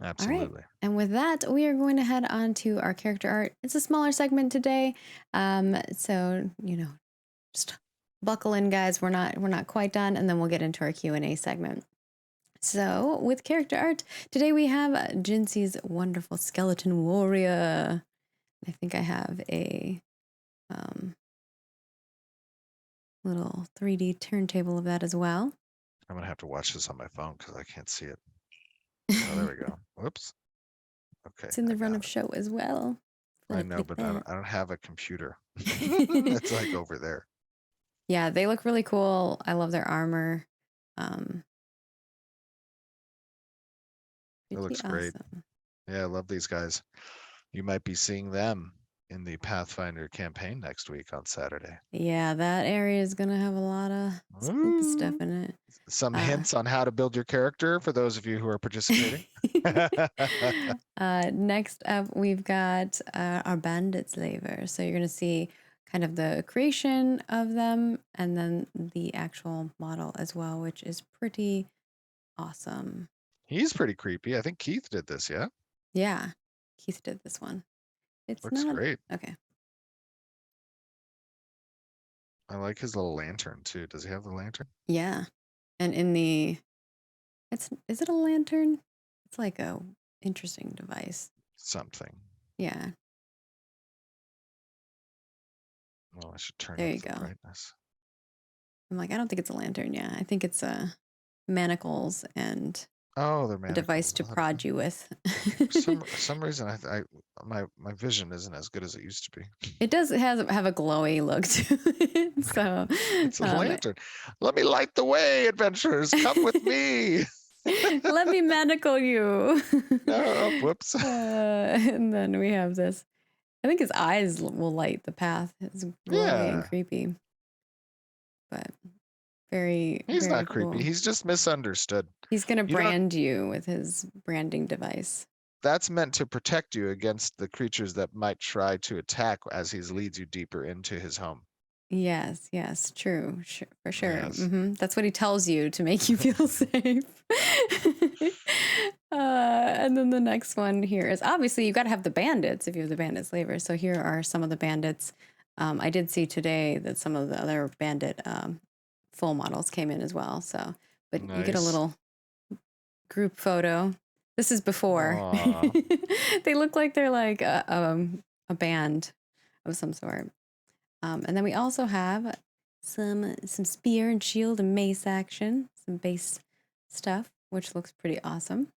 Absolutely. All right. And with that, we are going to head on to our character art. It's a smaller segment today. So, just buckle in, guys. We're not quite done, and then we'll get into our Q&A segment. So, with character art, today we have Jinxie's wonderful skeleton warrior. I think I have a little 3D turntable of that as well. I'm going to have to watch this on my phone because I can't see it. Oh, there we go. Whoops. Okay. It's in the run of show as well. I know, but I don't have a computer. It's like over there. Yeah, they look really cool. I love their armor. It looks great. Yeah, I love these guys. You might be seeing them in the Pathfinder campaign next week on Saturday. Yeah, that area is going to have a lot of spooky stuff in it. Some hints on how to build your character for those of you who are participating. Next up, we've got our bandit slaver. So you're going to see kind of the creation of them and then the actual model as well, which is pretty awesome. He's pretty creepy. I think Keith did this, yeah? Yeah, Keith did this one. It's Looks not great. Okay. I like his little lantern too. Does he have the lantern? Yeah. And in the is it a lantern? It's like a interesting device. Something. Yeah. Well, I should turn There up you the go. brightness. I'm like, I don't think it's a lantern. Yeah, I think it's manacles and Oh, they're a device to prod you with. For some reason, my vision isn't as good as it used to be. It does have a glowy look to it. So It's a lantern. Let me light the way, adventurers. Come with me. let me manacle you. No, whoops. And then we have this. I think his eyes will light the path. It's glowy and creepy. But He's very not creepy. cool. He's just misunderstood. He's going to brand you with his branding device. That's meant to protect you against the creatures that might try to attack as he leads you deeper into his home. Yes, true, for sure. Yes. That's what he tells you to make you feel safe. And then the next one here is obviously you've got to have the bandits if you have the bandit slavers. So here are some of the bandits. I did see today that some of the other bandit full models came in as well. So, but you get a little group photo. This is before. They look like they're like a band of some sort. And then we also have some spear and shield and mace action, some base stuff, which looks pretty awesome.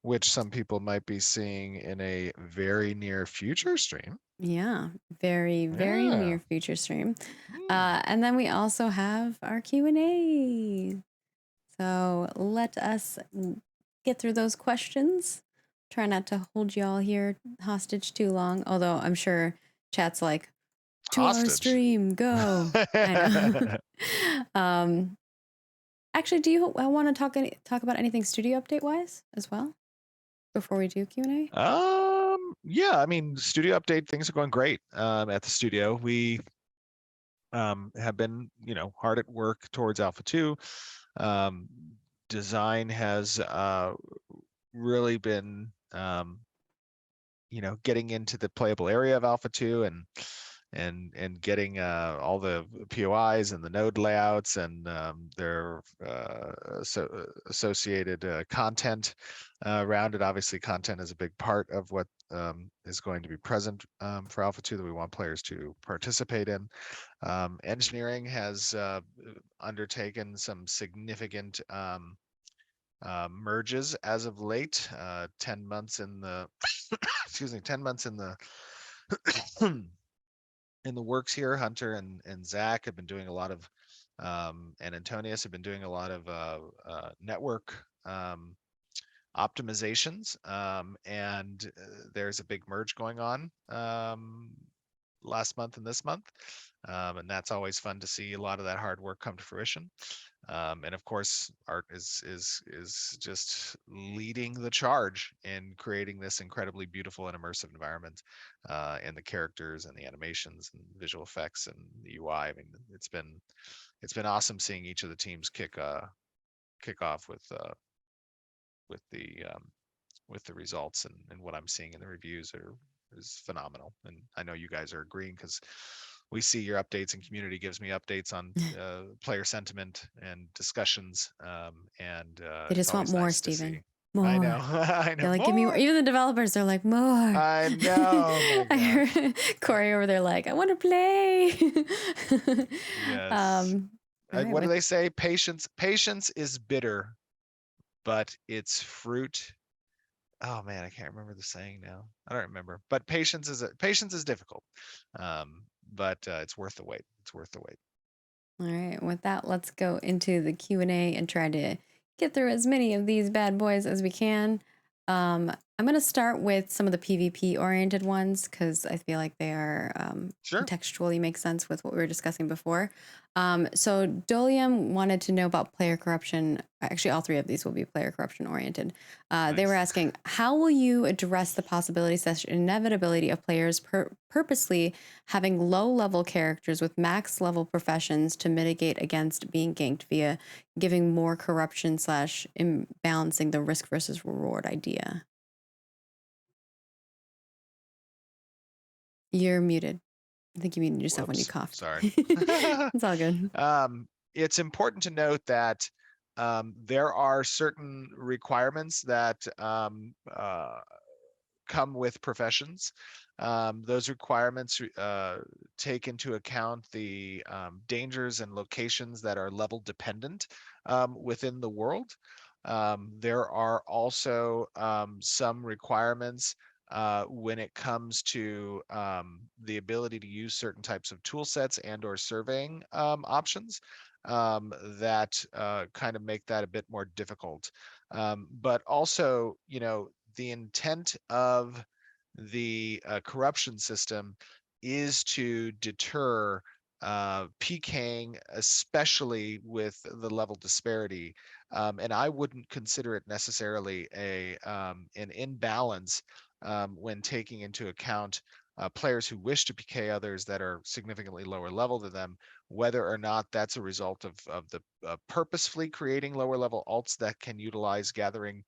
Which some people might be seeing in a very near future stream. Yeah, very near future stream. And then we also have our Q&A. So let us get through those questions Try not to hold you all here hostage too long. Although I'm sure chat's like 2 hour Hostage. stream, go. I know. Actually, do you want to talk about anything studio update wise as well before we do Q&A? Yeah, I mean, studio update, things are going great at the studio. We have been, hard at work towards Alpha 2. Design has really been, getting into the playable area of Alpha 2 and getting all the POIs and the node layouts and their associated content around it. Obviously, content is a big part of what is going to be present for Alpha 2 that we want players to participate in. Engineering has undertaken some significant merges as of late. 10 months in the excuse me, 10 months in the in the works here. Hunter and Zach have been doing a lot of and Antonius have been doing a lot of network optimizations, and there's a big merge going on last month and this month, and that's always fun to see a lot of that hard work come to fruition. And of course, Art is just leading the charge in creating this incredibly beautiful and immersive environment, and the characters and the animations and visual effects and the UI. I mean, it's been awesome seeing each of the teams kick off with the results, and what I'm seeing in the reviews is phenomenal. And I know you guys are agreeing because we see your updates, and community gives me updates on player sentiment and discussions. And They it's just want always more, nice to Steven. see. More. I know. I know. They're like, give me more. Even the developers, they're like, more. I know. Oh my I gosh. heard Corey over there like, I want to play. Yes. all right, What do with- they say? Patience is bitter, but its fruit. Oh man, I can't remember the saying now. I don't remember. But patience is difficult. But it's worth the wait. It's worth the wait. All right, with that, let's go into the Q&A and try to get through as many of these bad boys as we can. I'm going to start with some of the PvP oriented ones because I feel like they are Sure. contextually make sense with what we were discussing before. So Dolium wanted to know about player corruption. Actually, all 3 of these will be player corruption oriented. They were Nice. asking, how will you address the possibility/inevitability of players purposely having low-level characters with max-level professions to mitigate against being ganked via giving more corruption/imbalancing the risk versus reward idea? You're muted. I think you muted yourself when you Whoops, coughed. sorry. It's all good. It's important to note that there are certain requirements that come with professions. Those requirements take into account the dangers and locations that are level dependent within the world. There are also some requirements when it comes to the ability to use certain types of tool sets and or surveying options that kind of make that a bit more difficult. But also, the intent of the corruption system is to deter PKing, especially with the level disparity. And I wouldn't consider it necessarily an imbalance when taking into account players who wish to PK others that are significantly lower level than them, whether or not that's a result of the purposefully creating lower level alts that can utilize gathering,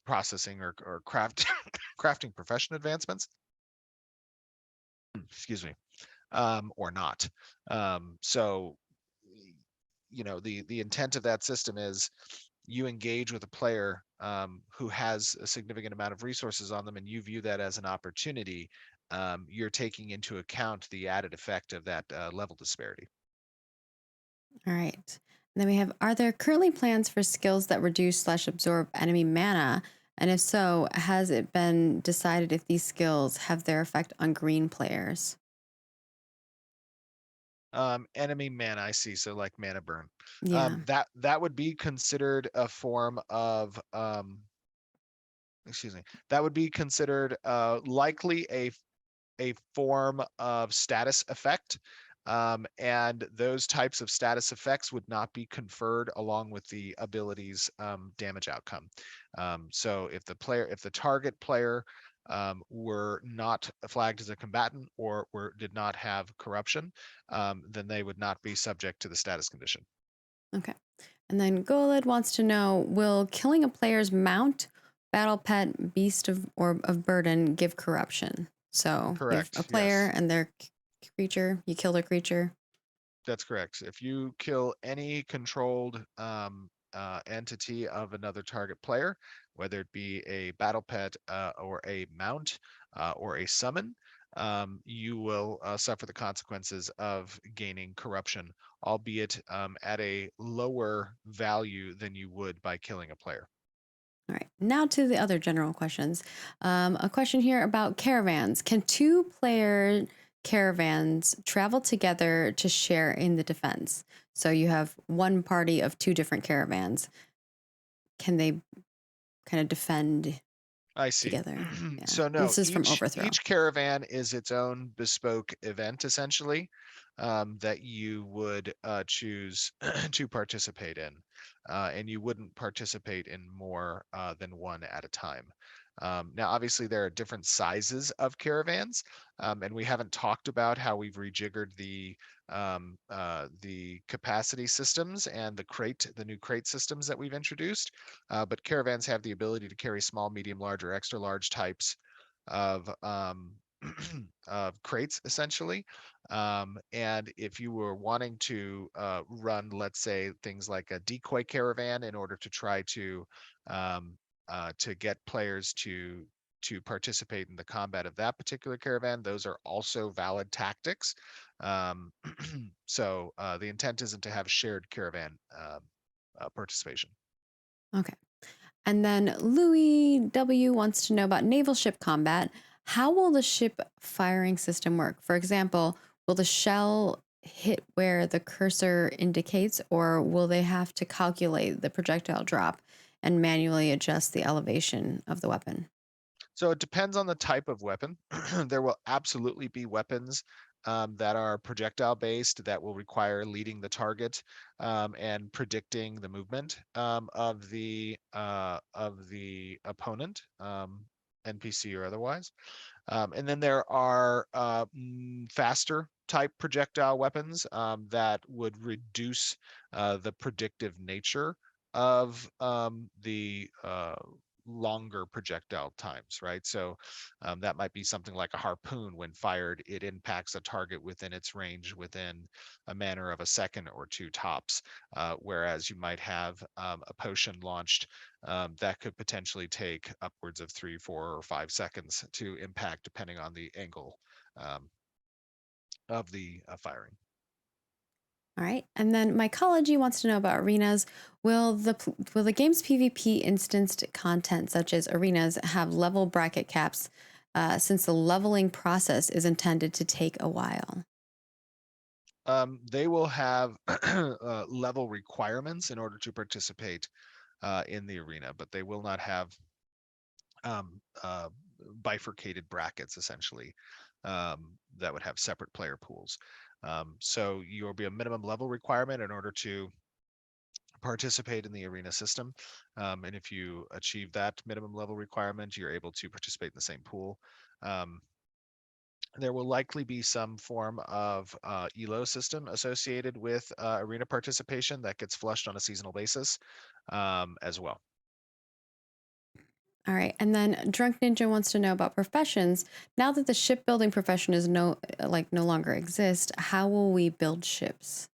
processing, or crafting profession advancements. Excuse me. Or not. So, the intent of that system is you engage with a player who has a significant amount of resources on them, and you view that as an opportunity. You're taking into account the added effect of that level disparity. All right. And then we have, are there currently plans for skills that reduce/absorb enemy mana? And if so, has it been decided if these skills have their effect on green players? Enemy mana, I see. So like mana burn. Yeah. That would be considered a form of excuse me, that would be considered likely a form of status effect. And those types of status effects would not be conferred along with the ability's damage outcome. So if the target player were not flagged as a combatant or did not have corruption, then they would not be subject to the status condition. Okay. And then Golid wants to know, will killing a player's mount, battle pet, beast of burden give corruption? So you have Correct, a player yes. and their creature, you kill their creature. That's correct. If you kill any controlled entity of another target player, whether it be a battle pet or a mount or a summon, you will suffer the consequences of gaining corruption, albeit at a lower value than you would by killing a player. All right. Now to the other general questions. A question here about caravans. Can two-player caravans travel together to share in the defense? So you have one party of two different caravans. Can they kind of defend I see. together? Yeah. So no, This is from Overthrow. each caravan is its own bespoke event, essentially, that you would choose to participate in, and you wouldn't participate in more than one at a time. Now, obviously, there are different sizes of caravans, and we haven't talked about how we've rejiggered the capacity systems and the new crate systems that we've introduced. But caravans have the ability to carry small, medium, large, or extra large types of of crates, essentially. And if you were wanting to run, let's say, things like a decoy caravan in order to try to get players to participate in the combat of that particular caravan, those are also valid tactics. So the intent isn't to have shared caravan participation. Okay. And then Louis W wants to know about naval ship combat. How will the ship firing system work? For example, will the shell hit where the cursor indicates, or will they have to calculate the projectile drop and manually adjust the elevation of the weapon? So it depends on the type of weapon. There will absolutely be weapons that are projectile based that will require leading the target and predicting the movement of the opponent, NPC or otherwise. And then there are faster type projectile weapons that would reduce the predictive nature of the longer projectile times, right? So that might be something like a harpoon. When fired, it impacts a target within its range within a matter of a second or two tops. Whereas you might have a potion launched that could potentially take upwards of 3, 4, or 5 seconds to impact, depending on the angle of the firing. All right. And then Mycology wants to know about arenas. Will the game's PvP instanced content, such as arenas, have level bracket caps since the leveling process is intended to take a while? They will have level requirements in order to participate in the arena, but they will not have um, uh, bifurcated brackets, essentially, that would have separate player pools. So you'll be a minimum level requirement in order to participate in the arena system. And if you achieve that minimum level requirement, you're able to participate in the same pool. There will likely be some form of ELO system associated with arena participation that gets flushed on a seasonal basis as well. All right. And then Drunk Ninja wants to know about professions. Now that the shipbuilding profession is no longer exist, how will we build ships?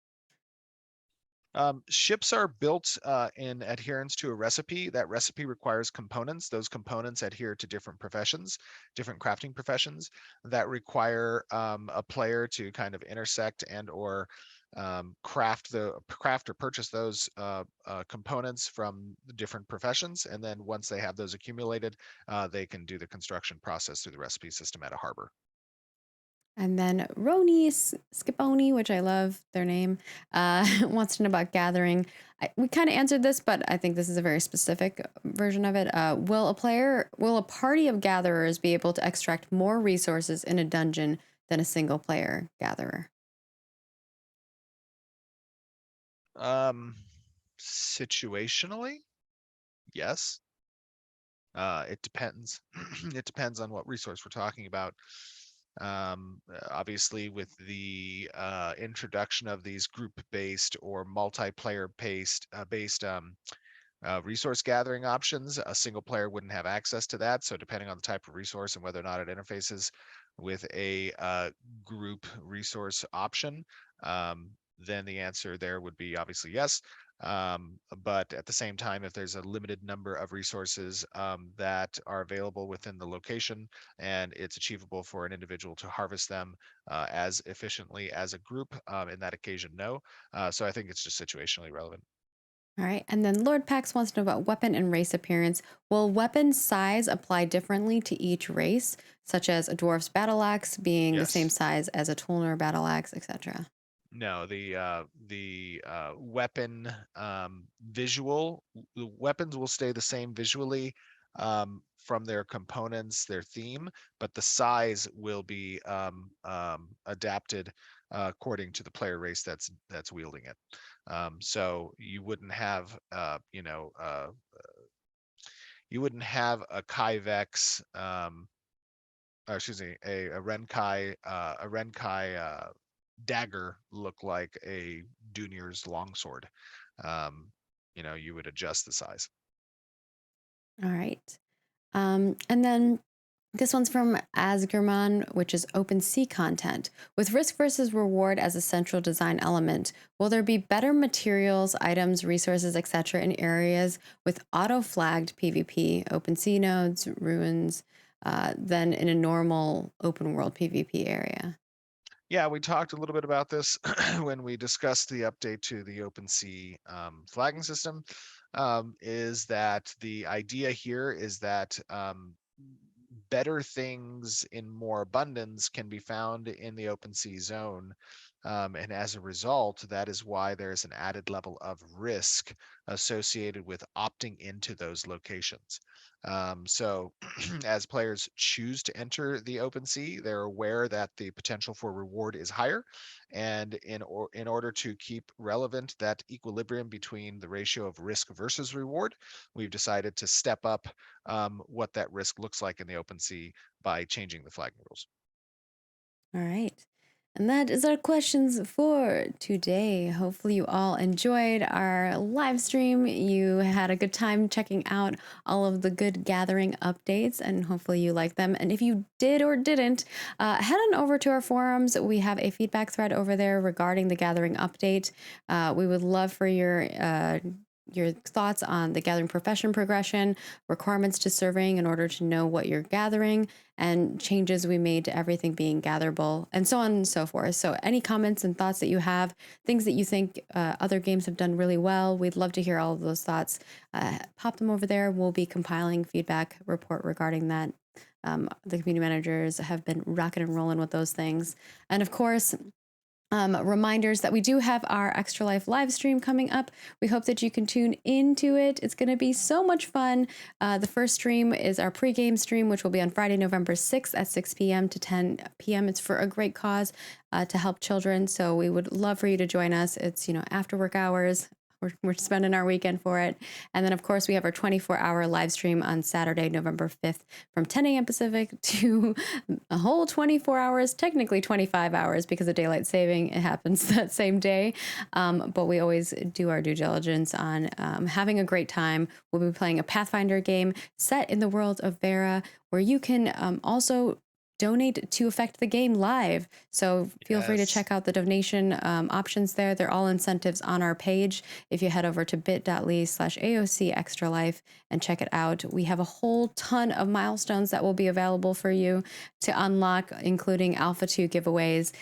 Ships are built in adherence to a recipe. That recipe requires components. Those components adhere to different professions, different crafting professions that require a player to kind of intersect and or craft or purchase those components from the different professions. And then once they have those accumulated, they can do the construction process through the recipe system at a harbor. And then Roni Scipone, which I love their name, wants to know about gathering. We kind of answered this, but I think this is a very specific version of it. Will a party of gatherers be able to extract more resources in a dungeon than a single player gatherer? Situationally, yes. It depends. It depends on what resource we're talking about. Obviously, with the introduction of these group-based or multiplayer-based resource gathering options, a single player wouldn't have access to that. So depending on the type of resource and whether or not it interfaces with a group resource option, then the answer there would be obviously yes. But at the same time, if there's a limited number of resources that are available within the location and it's achievable for an individual to harvest them as efficiently as a group, in that occasion, no. So I think it's just situationally relevant. All right. And then Lord Pax wants to know about weapon and race appearance. Will weapon size apply differently to each race, such as a dwarf's battle axe being the same Yes. size as a Tolner battle axe, etc.? No, the weapon the weapons will stay the same visually from their components, their theme, but the size will be adapted according to the player race that's wielding it. So you wouldn't have you wouldn't have a Kaivex, or excuse me, a Renkai dagger look like a Dunir's longsword. You would adjust the size. All right. And then this one's from Asgerman, which is OpenSea content. With risk versus reward as a central design element, will there be better materials, items, resources, etc. in areas with auto-flagged PvP, OpenSea nodes, ruins, than in a normal open world PvP area? Yeah, we talked a little bit about this when we discussed the update to the OpenSea flagging system. Is that the idea here is that better things in more abundance can be found in the OpenSea zone. And as a result, that is why there's an added level of risk associated with opting into those locations. So as players choose to enter the OpenSea, they're aware that the potential for reward is higher. And in order to keep relevant that equilibrium between the ratio of risk versus reward, we've decided to step up what that risk looks like in the OpenSea by changing the flagging rules. All right. And that is our questions for today. Hopefully, you all enjoyed our live stream. You had a good time checking out all of the good gathering updates, and hopefully, you like them. And if you did or didn't, head on over to our forums. We have a feedback thread over there regarding the gathering update. We would love for your thoughts on the gathering profession progression, requirements to surveying in order to know what you're gathering, and changes we made to everything being gatherable, and so on and so forth. So any comments and thoughts that you have, things that you think other games have done really well, we'd love to hear all of those thoughts. Pop them over there. We'll be compiling feedback report regarding that. The community managers have been rocking and rolling with those things. And of course, reminders that we do have our Extra Life live stream coming up. We hope that you can tune into it. It's going to be so much fun. The first stream is our pregame stream, which will be on Friday, November 6th at 6 p.m. to 10 p.m. It's for a great cause to help children. So we would love for you to join us. It's, after work hours. We're spending our weekend for it. And then, of course, we have our 24-hour live stream on Saturday, November 5th from 10 a.m. Pacific to a whole 24 hours, technically 25 hours because of daylight saving. It happens that same day. But we always do our due diligence on having a great time. We'll be playing a Pathfinder game set in the world of Vera, where you can also donate to affect the game live. So feel free to Yes. check out the donation options there. They're all incentives on our page. If you head over to bit.ly/AOC Extra Life and check it out, we have a whole ton of milestones that will be available for you to unlock, including Alpha 2 giveaways.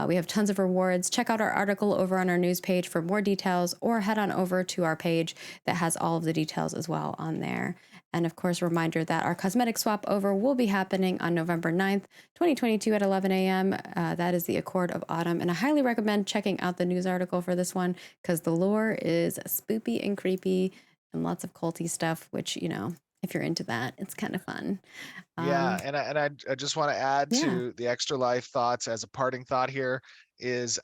We have tons of rewards. Check out our article over on our news page for more details, or head on over to our page that has all of the details as well on there. And of course, a reminder that our cosmetic swap over will be happening on November 9th, 2022 at 11 a.m. That is the Accord of Autumn. And I highly recommend checking out the news article for this one because the lore is spoopy and creepy and lots of culty stuff, which, you know, if you're into that, it's kind of fun. Yeah, and I just want to add yeah. to the Extra Life thoughts as a parting thought here is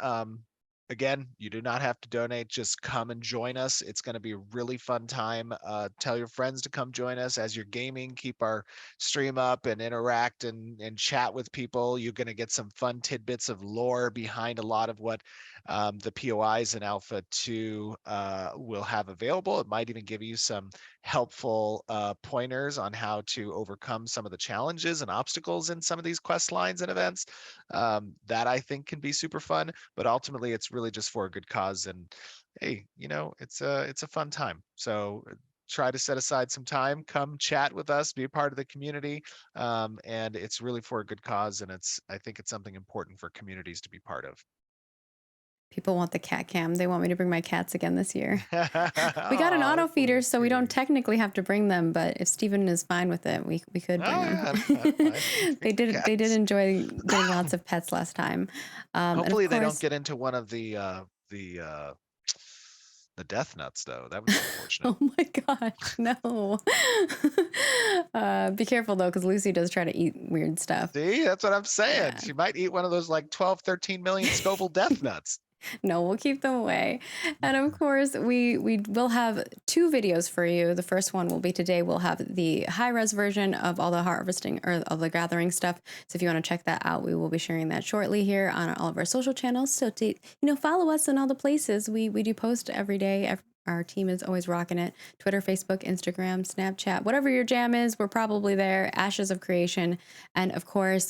again, you do not have to donate, just come and join us. It's going to be a really fun time. Tell your friends to come join us as you're gaming, keep our stream up and interact and chat with people. You're going to get some fun tidbits of lore behind a lot of what the POIs in Alpha 2 will have available. It might even give you some helpful pointers on how to overcome some of the challenges and obstacles in some of these quest lines and events. That I think can be super fun, but ultimately it's really just for a good cause. And hey, you know, it's a fun time. So try to set aside some time, come chat with us, be a part of the community. And it's really for a good cause. And I think it's something important for communities to be part of. People want the cat cam. They want me to bring my cats again this year. We got an Aw, auto that's feeder, really so we don't cute. technically have to bring them. But if Steven is fine with it, we could bring Oh, them. yeah, that's fine. They did Cats. enjoy getting lots of pets last time. And Hopefully of they don't course, get into one of the death nuts though. That was unfortunate. oh my gosh, no. Be careful though, because Lucy does try to eat weird stuff. See, that's what I'm saying. Yeah. She might eat one of those like 12, 13 million Scoville death nuts. No, we'll keep them away. And of course, we will have 2 videos for you. The first one will be today. We'll have the high-res version of all the harvesting or of the gathering stuff. So if you want to check that out, we will be sharing that shortly here on all of our social channels. So to follow us in all the places. We do post every day. Our team is always rocking it. Twitter, Facebook, Instagram, Snapchat, whatever your jam is, we're probably there. Ashes of Creation. And of course,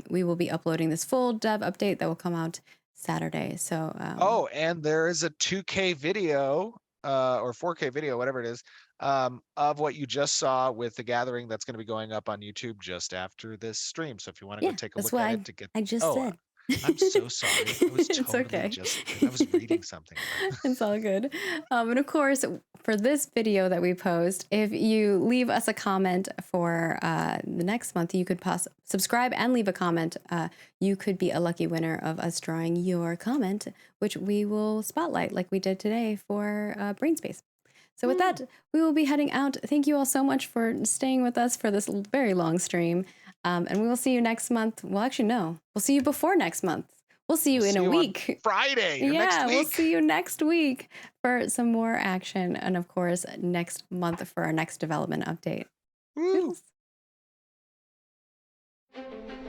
we will be uploading this full dev update that will come out Saturday. So Oh, and there is a 2K video or 4K video, whatever it is, of what you just saw with the gathering that's going to be going up on YouTube just after this stream. So if you want to go yeah, take a that's look what at it to get I just oh, said. I'm so sorry. I was It's totally okay. I was reading something. It's all good. And of course, for this video that we post, if you leave us a comment for the next month, you could subscribe and leave a comment. You could be a lucky winner of us drawing your comment, which we will spotlight like we did today for Brainspace. So with that, we will be heading out. Thank you all so much for staying with us for this very long stream. And we will see you next month. Well, actually, no. We'll see you before next month. We'll see you We'll in see a you on week. Friday. Or next Yeah, week. we'll see you next week for some more action. And of course, next month for our next development update. Woo. Toodles.